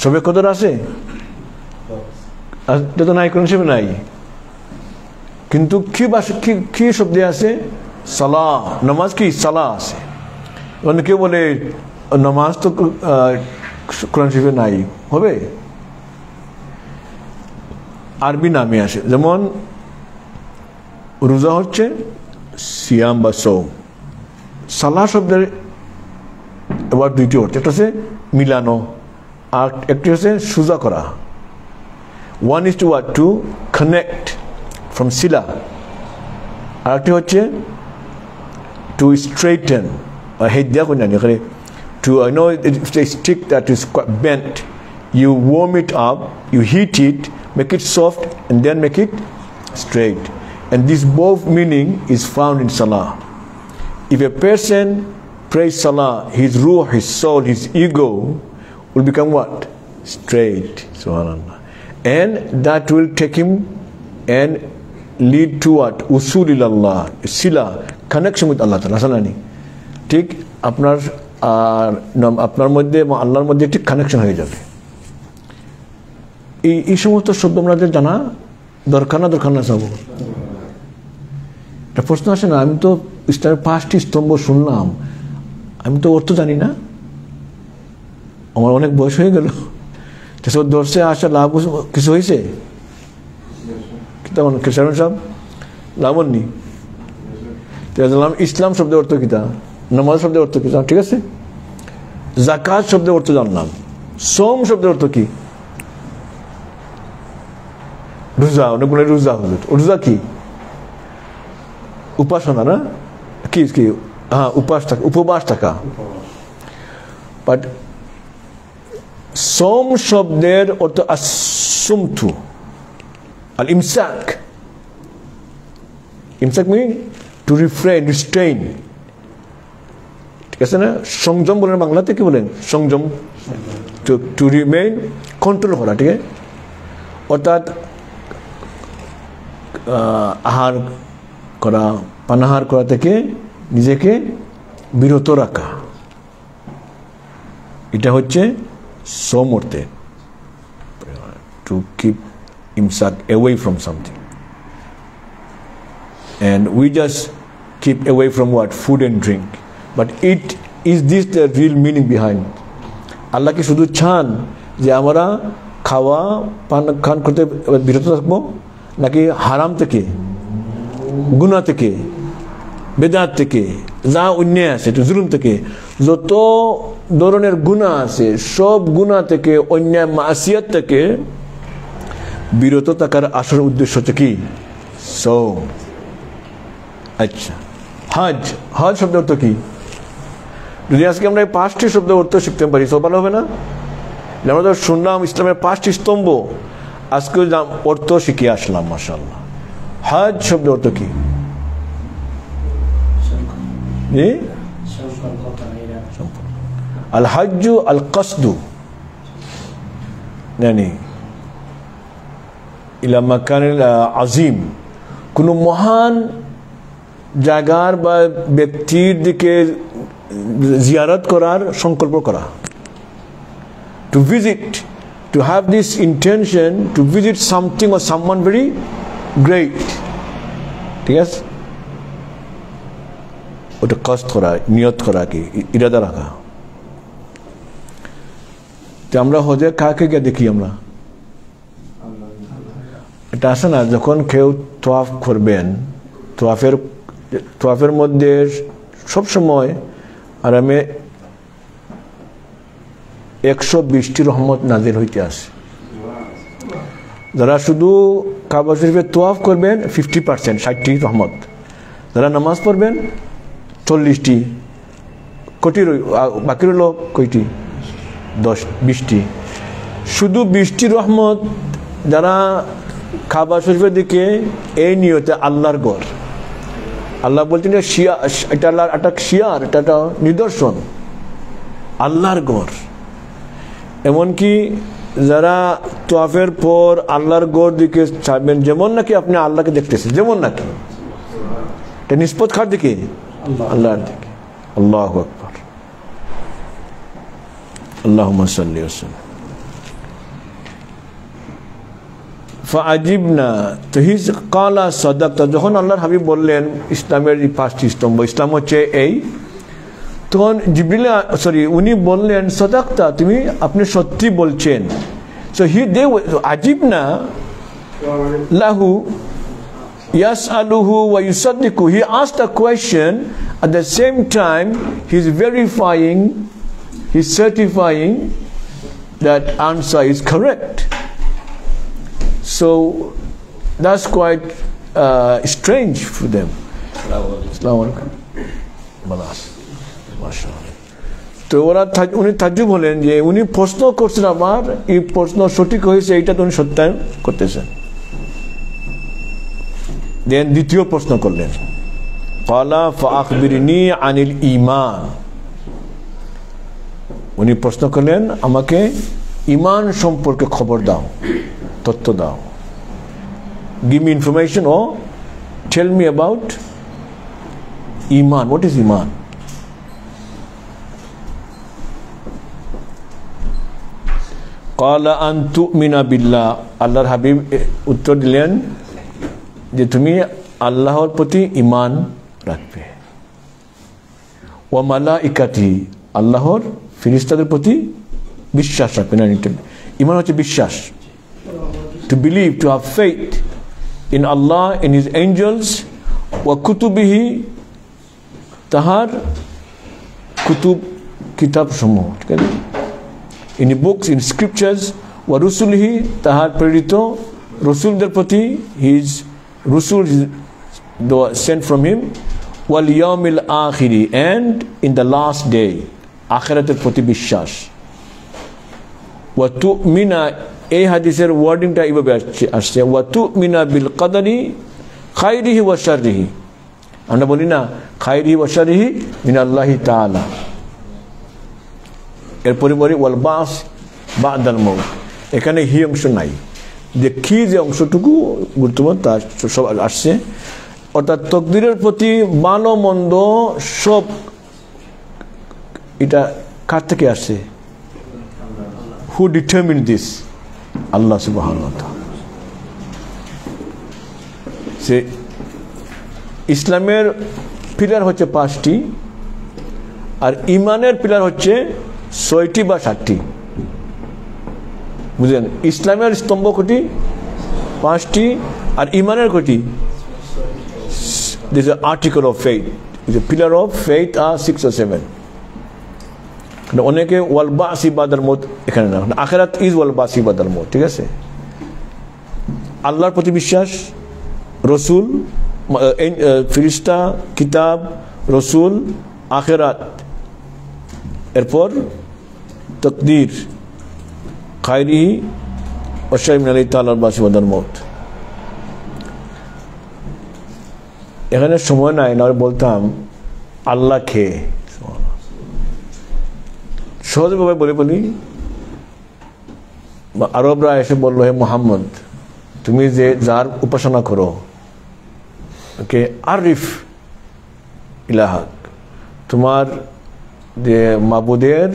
শবে কদর আছে, এটা তো নাই, কোরআন শরীফে নাই। কিন্তু কি শব্দে আছে? সালাহ, নামাজ কি সালাহ আছে। কেউ বলে নামাজ তো কোরআন শরীফে নাই, হবে? আরবি নামে আসে, যেমন রোজা হচ্ছে সিয়াম বা সওম। সালাহ শব্দের এবার দুইটি অর্থ, একটা হচ্ছে মিলানো, আর একটি হচ্ছে সুজা করা। One is to what? To connect from sila. আর একটি হচ্ছে to straighten. To it's a stick that is quite bent. You warm it up, you heat it, make it soft, and then make it straight. And this both meaning is found in salah. If a person prays salah, his ruh, his soul, his ego will become what? Straight. Subhanallah. And that will take him and lead to what? Usul ilallah, sila, connection with Allah Ta'ala. ঠিক আপনার আপনার মধ্যে এবং আল্লাহর মধ্যে ঠিক connection হয়ে যাবে। এই সমস্ত শব্দ আমাদের জানা দরকার না সব। একটা প্রশ্ন আসে না, আমি তো ইসলামের 5টি স্তম্ভ শুনলাম, আমি তো অর্থ জানি না, আমার অনেক বয়স হয়ে গেল, সব দর্শে আসা লাভ কিছু হয়েছে? কেমন খ্রিস্টান সব লাভ হননি? ইসলাম শব্দের অর্থ কিতা, নামাজ শব্দের অর্থ কি, ঠিক আছে? যাকাত শব্দের অর্থ জানলাম, সোম শব্দের অর্থ কি? রোজা, অনেকগুলো রোজা হলো, রোজা কি? উপাসনা না কি? হ্যাঁ, উপবাস থাকা। বাট সোম শব্দের অর্থ আসুমতু, আল ইমসাক। ইমসাক মিন টু রিফ্রেন, রিস্ট্রেইন, ঠিক আছে না? সংযম বলেন বাংলাতে, কি বলেন? সংযম, টু রিমেইন, কন্ট্রোল করা, ঠিক আছে? অর্থাৎ আহার করা, পানাহার করা থেকে নিজেকে বিরত রাখা, এটা হচ্ছে সোম অর্থে, টু কিপ ইমসাক away from something, and we just keep away from what? Food and drink. But is this the real meaning behind? আল্লাহ কি শুধু চান যে আমরা খাওয়া পান করতে বিরত থাকবো, নাকি হারাম থেকে, গুনাহ থেকে, বেদাত থেকে, যা অন্যায় আছে, জুলুম থেকে, যত ধরনের গুনাহ আছে, সব গুনাহ থেকে, অন্যায় মাসিয়াত থেকে বিরত থাকার আসল উদ্দেশ্য হচ্ছে কি? সোম। আচ্ছা, হজ শব্দের অর্থ কি? যদি আজকে আমরা এই 5টি শব্দের অর্থ শিখতে পারি তো ভালো হবে না? আমরা তো শুনলাম ইসলামের 5টি স্তম্ভ, আজকে অর্থ শিখে আসলাম, মাশাআল্লাহ। হজ শব্দের অর্থ কি? আল হজ্জু আল কসদু ইলা মাকানিল আজিম, কোন মহান জায়গার বা ব্যক্তির দিকে জিয়ারত করার সংকল্প করা, to visit, to have this intention to visit something or someone very great, ঠিক আছে? ওটা কষ্ট করা, নিয়ত করা, কি ইরাদা রাখা। তো আমরা হজে কাকে গিয়ে দেখি, আমরা এটা আসে না, যখন কেউ তোয়াফ করবেন, তোয়াফের মধ্যে সবসময় আরামে 120টি রহমত নাজিল হইতে আসে। যারা শুধু কাবা শরীফে তোয়াফ করবেন 50%, 60টি রহমত। যারা নামাজ পড়বেন 40টি, বাকি রইল কয়টি? 20টি। শুধু 20টি রহমত যারা কাবা শরীফের দিকে, এই নিয়তে আল্লাহর ঘর, আল্লাহ বলছেন এটা আল্লাহর একটা শিয়ার, এটা একটা নিদর্শন, আল্লাহর ঘর। এমনকি যারা তোয়াফের পর আল্লাহর ঘর দিকে চাইবেন, যেমন নাকি আপনি আল্লাহকে দেখতেছেন, যেমন নাকি এটা নিষ্পত কার দিকে? আল্লাহর দিকে। আল্লাহু আকবার, আল্লাহুম্মা সাল্লি ওয়া সাল্লিম। ফাআজিবনা, তো হি ক্বালা সাদাকতা, যখন আল্লাহর হাবিব বললেন ইসলামের এই 5টি স্তম্ভ, ইসলাম হচ্ছে এই, তখন জিবরিল উনি বললেন সাদাকতা, আপনি সত্যি বলছেন। সো they আজিবনা লাহু ইয়াসআলুহু ওয়া ইউসাদ্দিকু, he asked a question, at the same time he's verifying, he's certifying that answer is correct. So that's quite strange for them. Assalamu alaikum. তো ওরা উনি তাজ্জুব হলেন যে উনি প্রশ্ন করছেন, আবার এই প্রশ্ন সঠিক হয়েছে এইটা তো উনি সত্যায়ন করতেছেন। দেন দ্বিতীয় প্রশ্ন করলেন, ক্বালা ফাআখবিরনি আনিল ঈমান। উনি প্রশ্ন করলেন, আমাকে ঈমান সম্পর্কে খবর দাও, তথ্য দাও। Give me information or tell me about Iman. What is Iman? Qala an tu'mina billah. আল্লাহর হাবিব উত্তর দিলেন যে তুমি আল্লাহর প্রতি ঈমান রাখবে। ওয়া মালাইকাতি, আল্লাহর ফেরেশতাদের প্রতি বিশ্বাস রাখবে। না, ঈমান হচ্ছে বিশ্বাস। To believe, to have faith in Allah, in His angels, wa kutubihi, tahar kutub kitab samuh, in the books, in scriptures, wa rusulihi, tahar predito rasulder proti, his rusul sent from him, wal yawmil akhiri, and in the last day, akhirater proti bishwash, wa tu'mina, এই হাদিসের ওয়ার্ডিংটা এইভাবে আসছে, ওয়া তুমিনা বিল কদরি খাইরিহি ওয়া শাররিহি। আমরা বলি না খাইরিহি ওয়া শাররিহি মিনাল্লাহি তাআলা, এরপরে বলি ওয়াল বাস বাদাল মাউত। এখানে হি অংশ নাই, যে কি যে অংশটুকু গুরুত্বপূর্ণ তা সব আসছে। অর্থাৎ তকদিরের প্রতি ভালো মন্দ সব, এটা কার থেকে আসছে? হু ডিটারমিন দিস? আল্লাহ সুবহানাহু ওয়া তাআলা। সে ইসলামের পিলার হচ্ছে 5টি, আর ইমানের পিলার হচ্ছে 6টি বা 7টি। বুঝলেন? ইসলামের স্তম্ভ কটি? 5টি, আর ইমানের কটি? This is an article of faith. The pillar of faith are 6 or 7. অনেকে ওয়াল বাসি বাদাল মউত এখানে না, আখিরাত ইজ ওয়াল বাসি বাদাল মউত। ঠিক আছে? আল্লাহর প্রতি বিশ্বাস, রসুল, ফেরেশতা, কিতাব, রসুল, আখিরাত, এরপর তাকদীর খায়রিহি ওয়া শাররিহি মিনাল্লাহি তাআলা বাসি বাদাল মউত। এখানে সময় নাই, না বলতাম আল্লাহ কে। সহজভাবে বলি, আরবরা এসে বললো, হে মুহাম্মদ, তুমি যে যার উপাসনা করো, ওকে আরিফ ইলাহাক, তোমার যে মাবুদের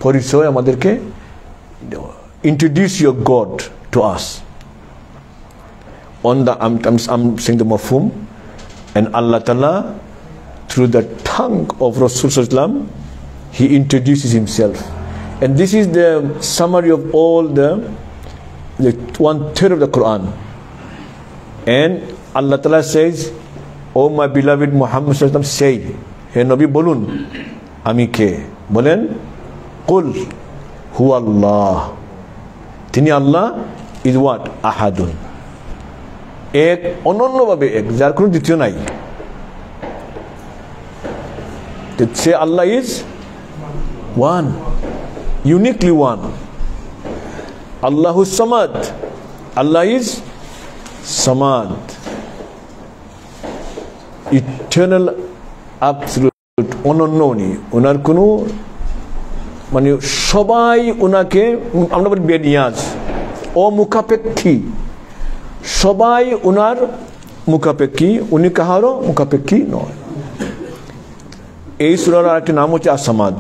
পরিচয় আমাদেরকে introduce your God to us. On the I'm saying the mafhum, and Allah Ta'ala through the tongue of Rasul Sallallahu Alaihi Wasallam, He introduces himself, and this is the summary of all the 1/3 of the Quran. And Allah Ta'ala says, "Oh my beloved Muhammad sallallahu alaihi wasallam, say, he Nabi bolun, ami ke?" Bolen, "Qul huwa Allah." Tini Allah is what? Ahadun. Ek, ononno bhabe ek, jar kono ditiyo nai. To say Allah is one, uniquely one. Allahu Samad. Allah is Samad, eternal, absolute, অনন্যনি। ওনার কোনো মানে সবাই ওনাকে, আমরা বলি বেনিয়াজ, অমুখাপেক্ষী, সবাই ওনার মুখাপেক্ষী, উনি কাহারও মুখাপেক্ষী নয়। এই সূরার আরেকটি নাম হচ্ছে আস-সামাদ।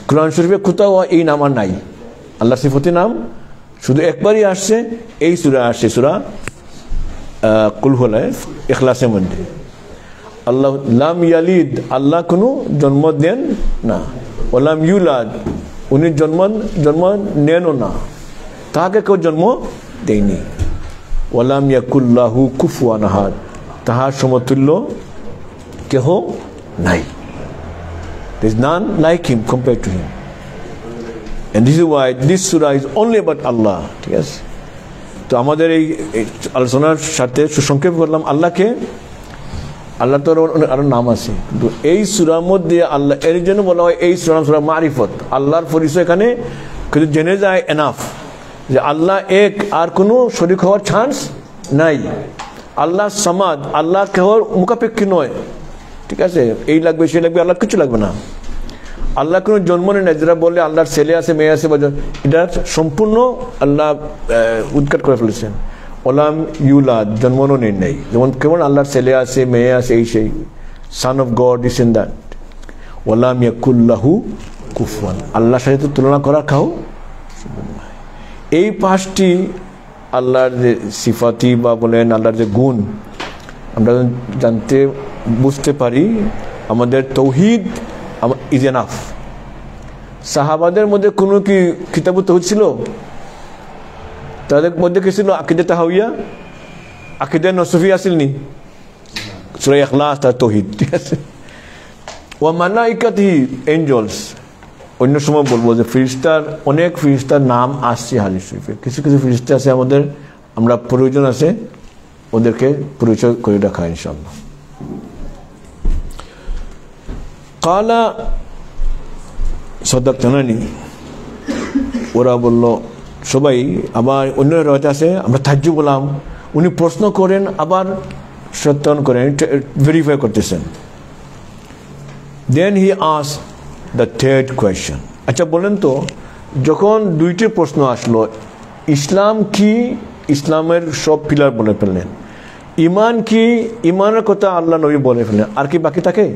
কুরআন শরীফে কোথাও এই নাম আর নাই। আল্লাহর সিফাতি নাম শুধু একবারই আসছে, এই সূরা আসছে, সূরা কুল হু ইখলাসের মধ্যে। আল্লাহ লাম ইয়ালিদ, আল্লাহ কোনো জন্ম দেন না। ওয়ালাম ইউলাদ, উনি জন্ম নেনও না, তাকে কেউ জন্ম দেয়নি। ওয়ালাম ইয়াকুল লাহু কুফুয়ান আহাদ, তাহার সমতুল্য কেহ নাই। There is none like him compared to him. and this is why this surah is only about Allah. ঠিক আছে? তো আমাদের এই আলোচনার সাথে সুসংক্ষেপ করলাম আল্লাহকে। আল্লাহ তো আরো নাম আছে, কিন্তু এই সূরার মধ্যে আল্লাহ এর জন্য বলা হয় এই সূরা মারিফত, আল্লাহর পরিচয় এখানে কিন্তু জেনে যায় এনাফ যে আল্লাহ এক, আর কোনো শরীক হওয়ার চান্স নাই। আল্লাহ সামাদ, আল্লাহ কেহর মুখাপেক্ষী নয়। ঠিক আছে? এই লাগবে সে লাগবে, আল্লাহ কিছু লাগবে না। আল্লাহ কোনো জন্ম নেই না, যারা বলে আল্লাহর ছেলে আছে মেয়ে আছে, এটা সম্পূর্ণ আল্লাহ উদ্ঘাট করে ফেলেছেন। ওলাম ইউলাদ, জন্মও নেই, যেমন কেমন আল্লাহর ছেলে আছে মেয়ে আছে এই সেই, son of god this and that. ওলাম ইয়াকুল্লাহু কুফুয়ান, আল্লাহর সাথে তো তুলনা করা খাও। এই পাঁচটি আল্লাহর যে সিফাতি বা বলেন আল্লাহর যে গুণ আমরা জানতে বুঝতে পারি, আমাদের তৌহিদ ইজ এনাফ। সাহাবাদের মধ্যে কোনো কি কিতাব তৌহিদ ছিল? তাদের মধ্যে কি ছিল? আকিদা তাহাউইয়া, আকিদা নসফি আসেনি, সূরা ইখলাস তার তৌহিদ। ঠিক আছে? ওয়া মালাইকাতিহি, এঞ্জেলস। অন্য সময় বলবো যে ফেরেশতার, অনেক ফেরেশতার নাম আসছে হাদিস শরীফে। কিছু কিছু ফেরেশতা আছে আমাদের, আমরা প্রয়োজন আছে ওদেরকে পরিচয় করে রাখা ইনশাআল্লাহ। কালা সাদাকতানি, ওরা বলল সবাই। আবার অন্য রাতে আছে আমরা তাজ্জুব বললাম, উনি প্রশ্ন করেন আবার সত্যায়ন করেন, ভেরিফাই করতেছেন। Then he asked the third question. আচ্ছা বলেন তো, যখন দুইটি প্রশ্ন আসলো, ইসলাম কি, ইসলামের সব পিলার বলে ফেললেন, ইমান কি, ইমানের কথা আল্লাহ নবী বলে ফেললেন, আর কি বাকি থাকে?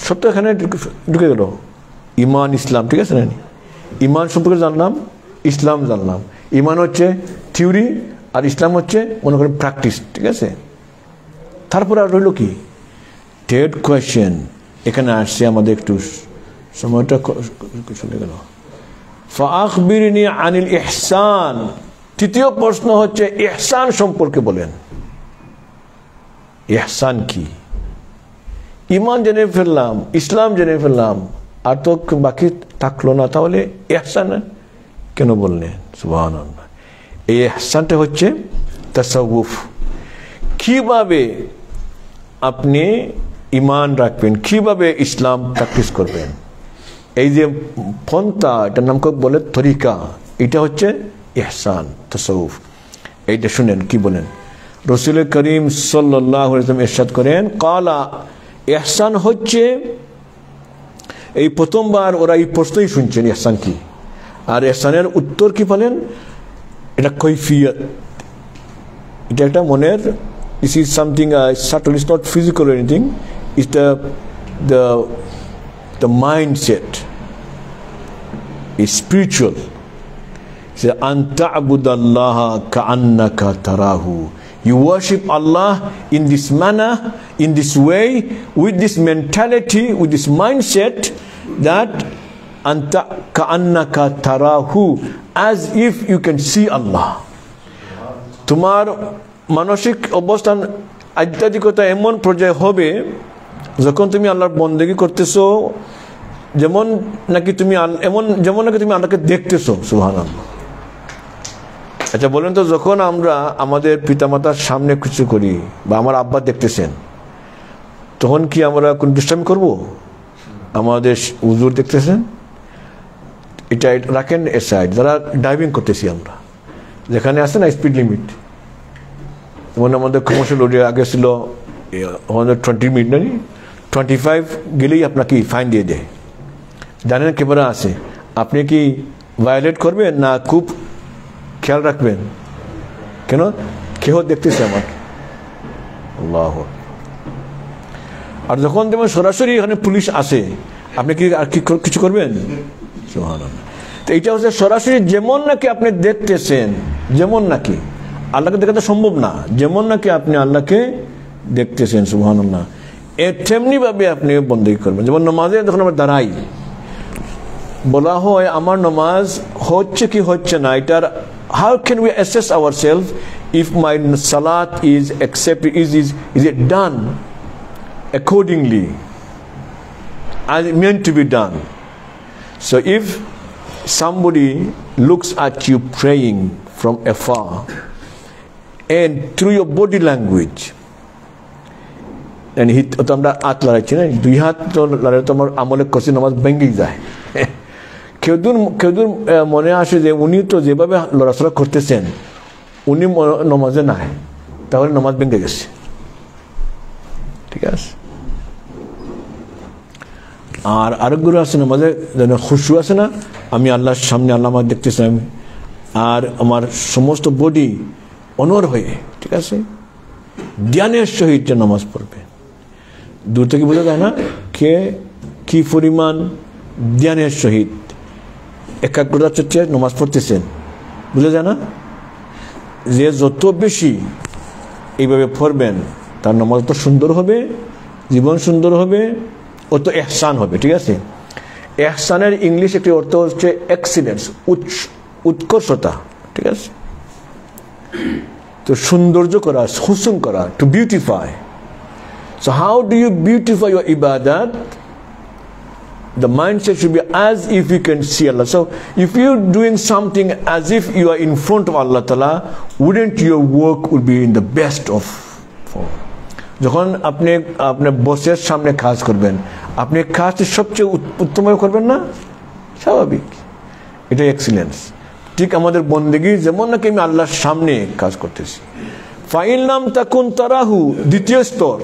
সব তো এখানে ঢুকে গেল, ইমান ইসলাম। ঠিক আছে না? ইমান সম্পর্কে জানলাম, ইসলাম জানলাম। ইমান হচ্ছে থিওরি আর ইসলাম হচ্ছে মনে করেন প্র্যাকটিস। ঠিক আছে? তারপরে আর রইল কি? থার্ড কোয়েশ্চেন এখানে আসছে, আমাদের একটু সময়টা চলে গেল। ফাআখবিরনি আনিল ইহসান, তৃতীয় প্রশ্ন হচ্ছে ইহসান সম্পর্কে বলেন। ইহসান কি? ইমান জেনে ফেললাম, ইসলাম জেনে ফেললাম, আর তো বাকি থাকলো না, তাহলে ইহসান কেন বললেন? সুবহানাল্লাহ। এই ইহসানটা হচ্ছে তাসাউফ। কিভাবে আপনি ইমান রাখবেন, কিভাবে ইসলাম প্র্যাকটিস করবেন, এই যে পন্থা, এটার নাম বলে তরিকা, এটা হচ্ছে ইহসান, তাসাউফ। এইটা শুনেন কি বলেন। রাসূল করিম সাল্লাল্লাহু আলাইহি ওয়াসাল্লাম ইরশাদ করেন, কালা, ইহসান হচ্ছে, এই প্রথমবার ওরা এই প্রশ্নই শুনছেন ইহসান কি, আর ইহসানের উত্তর কি বলেন? এটা কৈফিয়ত, এটা একটা মনের, this is something subtle, it's not physical or anything, it's the mindset, it's spiritual. It's an ta'budallaha ka'annaka tarahu. You worship Allah in this manner, in this way, with this mentality, with this mindset, that anta ka'annaka tarahu, as if you can see Allah. তোমার মানসিক অবস্থান, আধ্যাত্মিকতা এমন পর্যায়ে হবে যখন তুমি আল্লাহর বন্দেগী করতেছো, যেমন নাকি তুমি আল্লাহকে দেখতেছো। সুবহানাল্লাহ। আচ্ছা বলেন তো, যখন আমরা আমাদের পিতামাতার সামনে কিছু করি, বা আমার আব্বা দেখতেছেন, তখন কি আমরা কোন দুষ্টামি করবো? আমাদের হুজুর দেখতেছেন, এটা রাখেন এর সাইড। যারা ড্রাইভিং করতেছি আমরা, যেখানে আছে না স্পিড লিমিট, যেমন আমাদের কমার্শিয়াল রোডে আগে ছিল 20 মিনিট, না 25 গেলেই আপনাকে ফাইন দিয়ে দেয়। জানেন ক্যামেরা আছে, আপনি কি ভায়োলেট করবেন না খুব খেয়াল রাখবেন? কেন? কেউ দেখতেছে আমার। আল্লাহ। আর যখন যেমন সরাসরি এখানে পুলিশ আসে, আপনি কি আর কিছু করবেন? সুবহানাল্লাহ। তো এইটা হচ্ছে সরাসরি, যেমন নাকি আপনি দেখতেছেন, যেমন নাকি আল্লাহকে দেখা তো সম্ভব না, যেমন নাকি আপনি আল্লাহকে দেখতেছেন। সুবহানাল্লাহ। তেমনি ভাবে আপনি বন্দেগী করবেন। যেমন নামাজে যখন আমরা দাঁড়াই, বলা হয় আমার নামাজ হচ্ছে কি হচ্ছে না, এটার how can we assess ourselves if my salat is accepted, is it done accordingly? as meant to be done. So if somebody looks at you praying from afar and through your body language, and তোমরা হাত লড়াইছি না, দুই হাত লড়াই তোমার আমলে করছে নামাজ ভেঙেই যায়। কেউদুর মনে আসে যে উনি তো যেভাবে লড়াচড়া করতেছেন উনি নামাজে নাই, তাহলে নামাজ ভেঙে গেছে। ঠিক আছে। আর আরেকগুলো আছে নামাজে যেন খুশু আছে না, আমি আল্লাহর সামনে, আল্লাহ আমার দেখতেছি আমি, আর আমার সমস্ত বডি অনর হয়ে, ঠিক আছে, ধ্যানের সহিত যে নামাজ পড়বে। দূর থেকে বোঝা যায় না কে কি পরিমাণ ধ্যানের সহিত একাগ্রতা চর্চে নামাজ পড়তেছেন, বুঝা যায় না? যে যত বেশি এইভাবে পড়বেন তার নামাজ তো সুন্দর হবে, জীবন সুন্দর হবে, অত এহসান হবে। ঠিক আছে। এহসানের ইংলিশ একটি অর্থ হচ্ছে এক্সিলেন্স, উৎকর্ষতা। ঠিক আছে। তো সৌন্দর্য করা, হুসন করা, to beautify. So how do you beautify your ibadat? The mindset should be as if you can see Allah. So if you're doing something as if you are in front of Allah Ta'ala, wouldn't your work would be in the best of form? যখন আপনি আপনার বসের সামনে কাজ করবেন, আপনি কাজটি সবচেয়ে উত্তম করবেন না? স্বাভাবিক, এটা এক্সিলেন্স। ঠিক আমাদের বন্দেগী যেমন নাকি আমি আল্লাহর সামনে কাজ করতেছি। ফাইন লাম তাকুন তারাহু, দ্বিতীয় স্তর।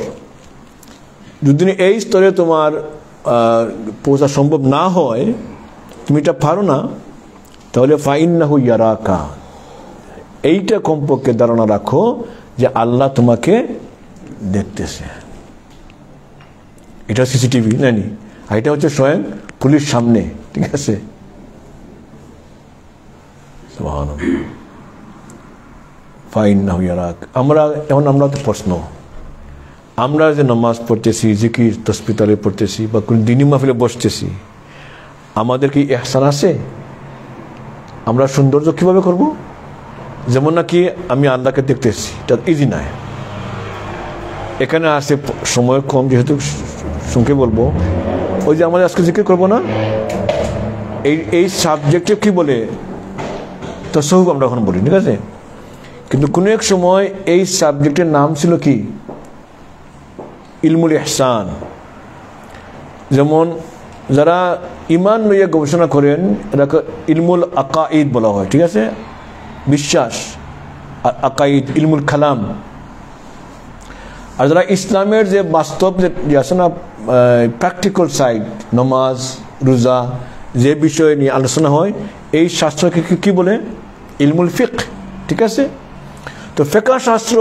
যদি এই স্তরে তোমার পৌঁছা সম্ভব না হয়, তুমি এটা পারো না, তাহলে ফাইন্নাহু ইয়ারাকা, এইটা কমপক্ষে ধারণা রাখো যে আল্লাহ তোমাকে দেখতেছে। এটা সিসিটিভি নানি, আর এটা হচ্ছে স্বয়ং পুলিশ সামনে। ঠিক আছে। ফাইন্নাহু ইয়ারাকা। আমরা তো প্রশ্ন, আমরা যে নামাজ পড়তেছি, জিকির তাসবিহ তাহলিল পড়তেছি, বা কোন দিনী মাহফিলে বসতেছি, আমাদের কি ইহসান আছে? আমরা সৌন্দর্য কিভাবে করব? যেমন নাকি আমি আল্লাহকে দেখতেছি, এটা ইজি নয়। এখানে আসে সময় কম, যেহেতু শুনকে বলবো, ওই যে আমাদের আজকে জিকির করবো না, এই সাবজেক্টে কি বলে তাসাউফ আমরা এখন বলি। ঠিক আছে। কিন্তু কোনো এক সময় এই সাবজেক্টের নাম ছিল কি? ইলমুল ইহসান। যেমন যারা ইমান লইয়া গবেষণা করেন, এটাকে ইলমুল আকাইদ বলা হয়। ঠিক আছে। বিশ্বাস, আকাইদ, ইলমুল কালাম। আর যারা ইসলামের যে বাস্তব যে আছে না, প্র্যাকটিক্যাল সাইড, নামাজ, রোজা, যে বিষয় নিয়ে আলোচনা হয়, এই শাস্ত্রকে কি বলে? ইলমুল ফিকহ। ঠিক আছে। তো ফিকহ শাস্ত্র,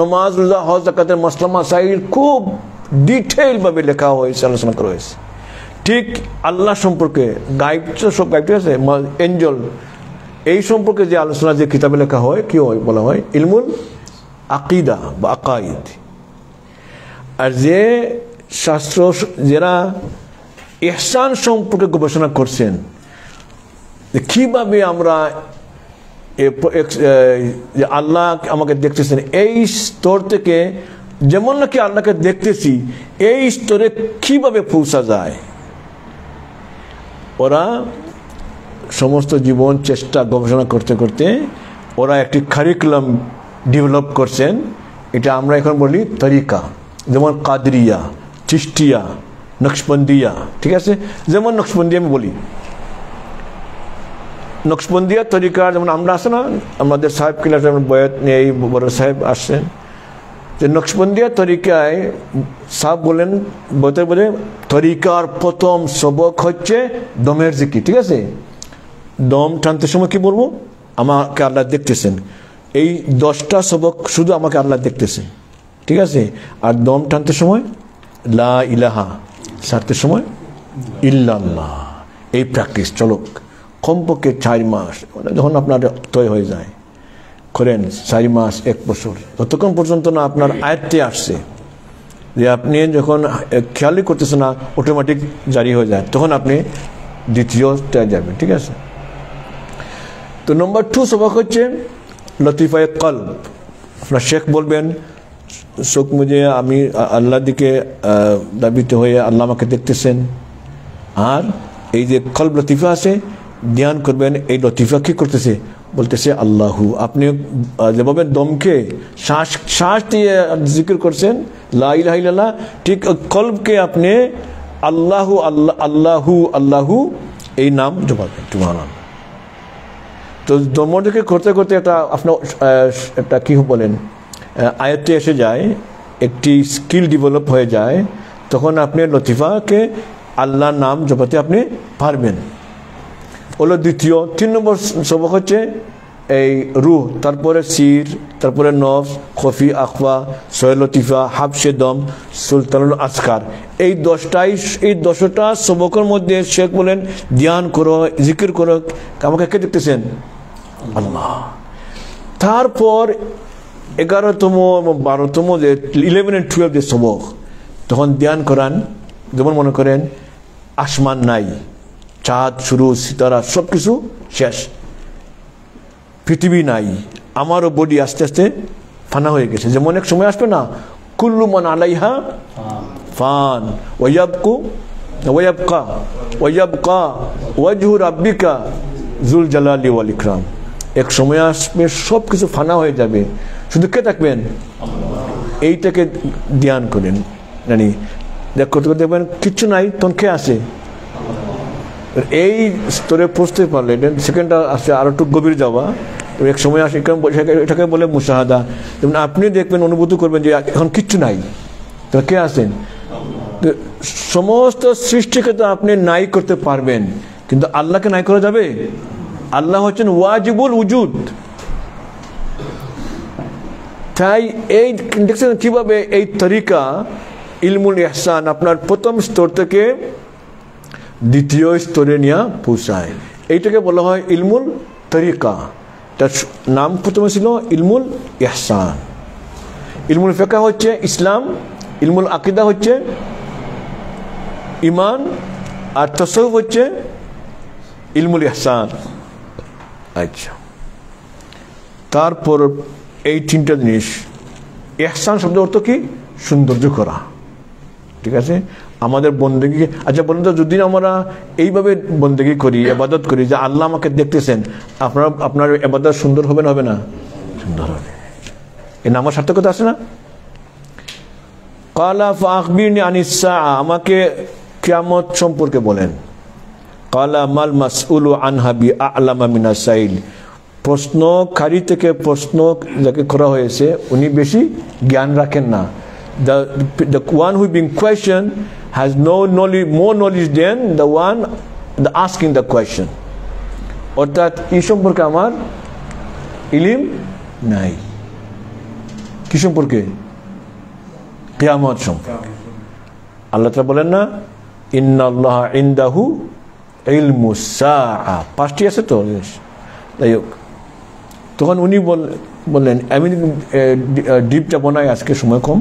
নামাজ, রোজা, হজ, যাকাতের মাসলা মাসাইল খুব ডিটেইল ভাবে লেখা হয়েছে, আলোচনা করা হয়েছে। ঠিক আল্লাহ সম্পর্কে, গায়েব সব গায়েব, ঠিক আছে, এঞ্জেল, এই সম্পর্কে যে আলোচনা যে কিতাবে লেখা হয়, কি হয় বলা হয়? ইলমুল আকিদা বা আকাইদ। আর যে শাস্ত্র, যারা ইহসান সম্পর্কে গবেষণা করছেন, কিভাবে আমরা আল্লাহ আমাকে দেখতেছেন, এই স্তর থেকে যেমন নাকি আল্লাহকে দেখতেছি, এই স্তরে কিভাবে পৌঁছা যায়, ওরা সমস্ত জীবন চেষ্টা গবেষণা করতে করতে ওরা একটি কারিকুলাম ডেভেলপ করছেন। এটা আমরা এখন বলি তরিকা। যেমন কাদরিয়া, চিশতিয়া, নকশবন্দিয়া। ঠিক আছে। যেমন নকশবন্দিয়া আমি বলি, নকশবন্দিয়া তরিকা, যেমন আমরা আসে না, আমাদের সাহেব ক্লাসে বয়াত নিয়ে এই বড় সাহেব আসছেন, যে নকশবন্দিয়া তরিকায় সাহেব বলেন, বলে তরিকার প্রথম সবক হচ্ছে দমের জিকির। ঠিক আছে। দম টানতে সময় কি বলবো? আমাকে আল্লাহ দেখতেছেন। এই 10টা সবক শুধু আমাকে আল্লাহ দেখতেছেন। ঠিক আছে। আর দম টানতে সময় লা ইলাহা, ছাড়তে সময় ইল্লাল্লাহ। এই প্র্যাকটিস চলুক কমপক্ষে 4 মাস, যখন আপনার তয় হয়ে যায় করেন, 4 মাস 1 বছর, যতক্ষণ পর্যন্ত না আপনার আয়ত্তে আসছে, যে আপনি যখন খেয়ালই করতেছেন না, অটোমেটিক জারি হয়ে যায়, তখন আপনি দ্বিতীয়টায় যাবেন। ঠিক আছে। তো নম্বর 2 সবক হচ্ছে লতিফায়ে কলব। আপনার শেখ বলবেন, চোখ মুজে আমি আল্লাহর দিকে দাবিত হয়ে আল্লাহ আমাকে দেখতেছেন, আর এই যে কলব লতিফা আছে, ধ্যান করবেন এই লতিফা কি করতেছে, বলতেছে আল্লাহু। আপনি যেভাবে দমকে শ্বাস দিয়ে জিকির করছেন লা ইলাহা ইল্লাল্লাহ, ঠিক কলবকে আপনি আল্লাহু আল্লাহ আল্লাহু আল্লাহু এই নাম জপাবেন। তো দমকে করতে করতে একটা কি বলেন আয়ত্তে এসে যায়, একটি স্কিল ডেভেলপ হয়ে যায়, তখন আপনি লতিফাকে আল্লাহর নাম জপাতে আপনি পারবেন। হলো দ্বিতীয়। 3 নম্বর সবক হচ্ছে এই রুহ, তারপরে সির, তারপরে নফস, খফি, আখফা, সয় লতিফা, হাফসে দম, সুলতানুল আসকার। এই 10টা সবকের মধ্যে শেখ বলেন ধ্যান করো, জিকির করো, আমাকে কে দেখতেছেন? আল্লাহ। তারপর 11তম এবং 12তম যে 11 and 12 যে সবক, তখন ধ্যান করান। যেমন মনে করেন আসমান নাই, চাঁদ, শুরু, সিতারা সব কিছু শেষ, পৃথিবী নাই, আমারও বডি আস্তে আস্তে ফানা হয়ে গেছে। যেমন এক সময় আসবে না, কুল্লু মান আলাইহা ফান ওয়ায়াবকা ওয়াজহু রাব্বিকা যুল জালালি ওয়াল ইকরাম। এক সময় আসবে সব কিছু ফানা হয়ে যাবে, শুধু কে থাকবেন? এইটাকে ধ্যান করেন। জানি করতে করতে দেখবেন কিচ্ছু নাই, তখন কে আসে? এই স্তরে পৌঁছতে পারলে সেকেন্ডটা আসছে আরো একটু গভীর যাওয়া। এক সময় আসে, এটাকে বলে মুশাহাদা। যেমন আপনি দেখবেন, অনুভূতি করবেন যে এখন কিচ্ছু নাই, তো কে আসেন? সমস্ত সৃষ্টিকে তো আপনি নাই করতে পারবেন, কিন্তু আল্লাহকে নাই করা যাবে? আল্লাহ হচ্ছেন ওয়াজিবুল উজুদ। তাই এই দেখছেন কিভাবে এই তরিকা ইলমুল ইহসান আপনার প্রথম স্তর থেকে দ্বিতীয় স্তরে নিয়ে পৌঁছায়। এইটাকে বলা হয় ইলমুল তরিকা। তার নাম প্রথমে ছিল ইলমুল ইহসান। ইলমুল ফিকহ হচ্ছে ইসলাম, ইলমুল আকীদা হচ্ছে ইমান, আর তাসাউফ হচ্ছে ইলমুল ইহসান। আচ্ছা, তারপর এই 3টা জিনিস। ইহসান শব্দের অর্থ কি? সৌন্দর্য করা। ঠিক আছে, আমাদের বন্দেগী। আচ্ছা বলুন তো, যদি আমরা এইভাবে বন্দেগী করি, ইবাদত করি যে আল্লাহ আমাকে দেখতেছেন, আপনার ইবাদত সুন্দর হবে না? হবে না? সুন্দর হবে। এই নামার সার্থকতা আছে না? ক্বালা ফাআখবিরনি আনিস সাআ, আমাকে কিয়ামত সম্পর্কে বলেন। ক্বালা মাল মাসউলু আনহা বিআ'লামা মিনাস সাইল, প্রশ্নকারী থেকে প্রশ্ন যাকে করা হয়েছে উনি বেশি জ্ঞান রাখেন না। The one who being questioned has more knowledge than the asking the question. অর্থাৎ এই সম্পর্কে আমার ইলম নাই। কি সম্পর্কে? কিয়ামত সম্পর্কে। আল্লাহ তাআলা বলেন না, ইন্নাল্লাহা ইনদাহু ইলমুস সাআ, 5টি আছে তো। তাই হোক, তখন উনি বললেন, আমি ডিপটা বানাই, আজকে সময় কম।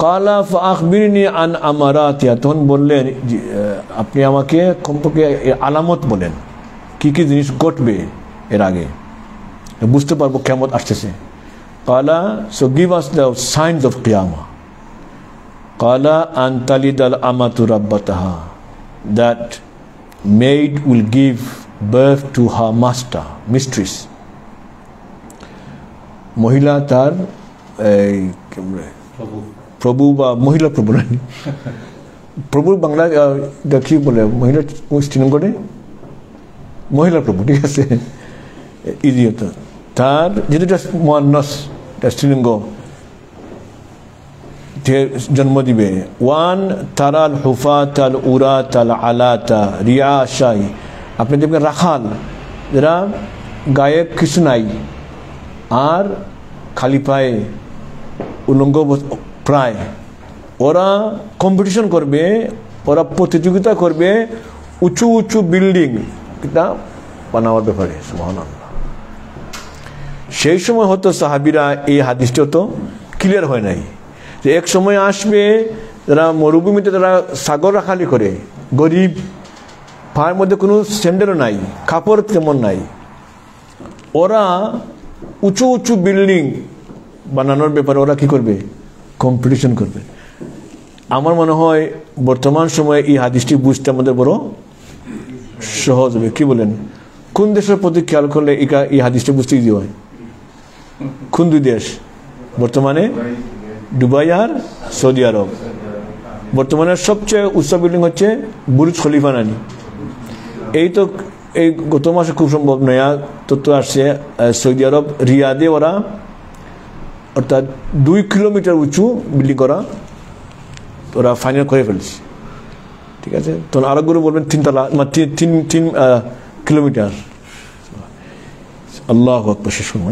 ক্বালা ফাআখবিরনি আন আমারাতিহা, তখন বললেন আপনি আমাকে কমপক্ষে আলামত বলেন, কি কি জিনিস ঘটবে এর আগে, বুঝতে পারবো কিয়ামত আসতেছে। ক্বালা so give us the signs of কিয়ামা। ক্বালা আন তালিদাল আমাতু রাব্বাতাহা, that maid will give birth to her master, mistress. মহিলা তার প্রভু বা মহিলা প্রভু না, প্রভুর বাংলা কি বলে, মহিলা স্ত্রীলিঙ্গ করে মহিলা প্রভু, ঠিক আছে, ইজি হতো। তার যেটা মুয়ান্নাস, স্ত্রীলিঙ্গ, জন্ম দিবে। ওয়ান তারাল হুফাতাল উরাতাল আলাতা রিয়াশাই, আপনি দেখবেন রাখাল যারা গায়ে কিছু নাই আর খালি পায়ে উলঙ্গ প্রায়, ওরা কম্পিটিশন করবে, ওরা প্রতিযোগিতা করবে উঁচু উঁচু বিল্ডিং এটা বানাবার ব্যাপারে। সুবহানাল্লাহ। সেই সময় হতো সাহাবীরা এই হাদিসটা তো ক্লিয়ার হয় নাই যে এক সময় আসবে যারা মরুভূমিতে তারা সাগর রাখালি করে, গরিব, পায়ের মধ্যে কোনো স্যান্ডেলও নাই, কাপড় তেমন নাই, ওরা উঁচু উঁচু বিল্ডিং বানানোর ব্যাপারে ওরা কি করবে? কম্পিটিশন করবে। আমার মনে হয় বর্তমান সময়ে এই হাদিসটি বুঝতে আমাদের বড় সহজ হবে। কি বলেন? কোন দেশের প্রতি খেয়াল করলে এই হাদিসটি বুঝতে ইজি হয়? কোন দুই দেশ বর্তমানে? দুবাই আর সৌদি আরব। বর্তমানে সবচেয়ে উচ্চ বিল্ডিং হচ্ছে বুর্জ খলিফা নানি। এই গত মাসে খুব সম্ভব নয়া তথ্য আসছে, সৌদি আরব রিয়াদে ওরা অর্থাৎ 2 কিলোমিটার উঁচু বিল্ডিং করা ওরা ফাইনাল করে ফেলছে। ঠিক আছে, তখন আরবগুলো বলবেন 3 তলা, 3 কিলোমিটার। আল্লাহু আকবার। শেষ করবো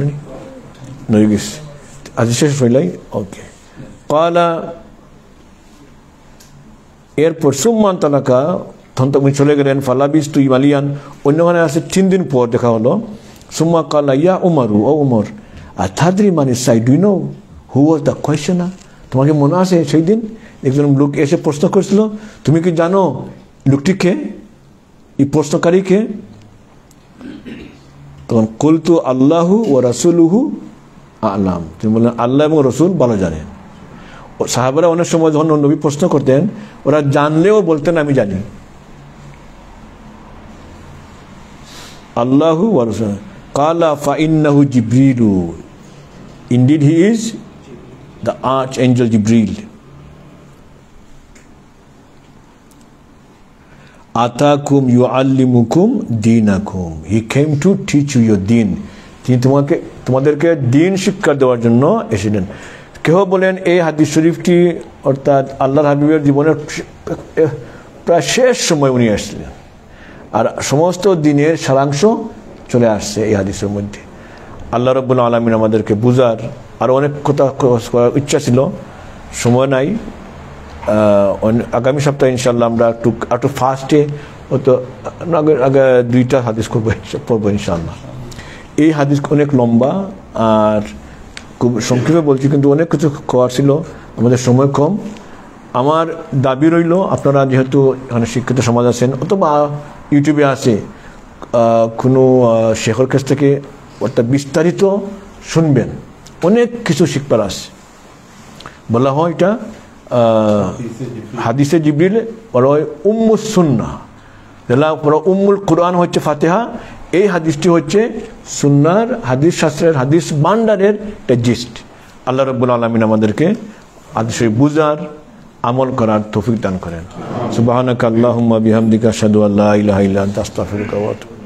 নই গেছে আজ শেষ হইলাই। ওকে, কালা এরপর সুম্মান তালাকা, তখন তো উনি চলে গেলেন। ফালাবিস তুই মালিয়ান, অন্যখানে আছে 3 দিন পর দেখা হলো। সুম্মা কালা ইয়া উমারু, ও উমর, আর থাদ্রি মানে সাই, do you know who was the questioner? তোমাকে মনে আছে সেই দিন একজন লোক এসে প্রশ্ন করেছিল, তুমি কি জানো লোকটি কে, এই প্রশ্নকারী কে? তখন কুলতু আল্লাহু ওয়া রাসূলুহু আ'লাম, তিনি বললেন আল্লাহ এবং রসুল ভালো জানেন। সাহাবারা অনেক সময় যখন নবী প্রশ্ন করতেন ওরা জানলেও বলতেন আমি জানি। আল্লাহু ওয়া রাসূল কালা ফাইন্নাহু জিবরিলু, indeed he is the archangel Jibril. আতাকুম ইউআল্লিমুকুম দীনাকুম, he came to teach you your deen, তিনি তোমাদেরকে দিন শিক্ষা দেওয়ার জন্য এসেছেন। কেউ বলেন এই হাদিস শরীফটি অর্থাৎ আল্লাহর হাবিবের জীবনের প্রায় শেষ সময় উনি আসছিলেন, আর সমস্ত দিনের সারাংশ চলে আসছে এই হাদিসের মধ্যে। আল্লাহ রাব্বুল আলামিন আমাদেরকে বুঝার আর অনেক কথা করার ইচ্ছা ছিল, সময় নাই। আগামী সপ্তাহে ইনশাল্লাহ আমরা একটু ফার্স্টে হয়তো আগে 2টা হাদিস পড়বো ইনশাল্লাহ। এই হাদিস অনেক লম্বা আর খুব সংক্ষেপে বলছি, কিন্তু অনেক কিছু খাওয়ার ছিল, আমাদের সময় কম। আমার দাবি রইল আপনারা যেহেতু এখানে শিক্ষিত সমাজ আছেন অথবা ইউটিউবে আছে, কোনো শেখর কাছ থেকে অর্থাৎ বিস্তারিত শুনবেন, অনেক কিছু শিখবার আছে। বলা হয় এটা হাদিসে জিবরিল, বলা হয় উম্মুস সুন্নাহ, উম্মুল কুরআন হচ্ছে ফাতিহা। এই হাদিসটি হচ্ছে সুন্নাহর হাদিস শাস্ত্রের হাদিস ভান্ডারের একটা জিস্ট। আল্লাহ রাব্বুল আলামিন আমাদেরকে হাদিস বুঝার আমল করার তৌফিক দান করেন। সুবহানাকা আল্লাহুম্মা বিহামদিকা আশহাদু আল্লা ইলাহা ইল্লা আনতা আস্তাগফিরুকা ওয়া আতুবু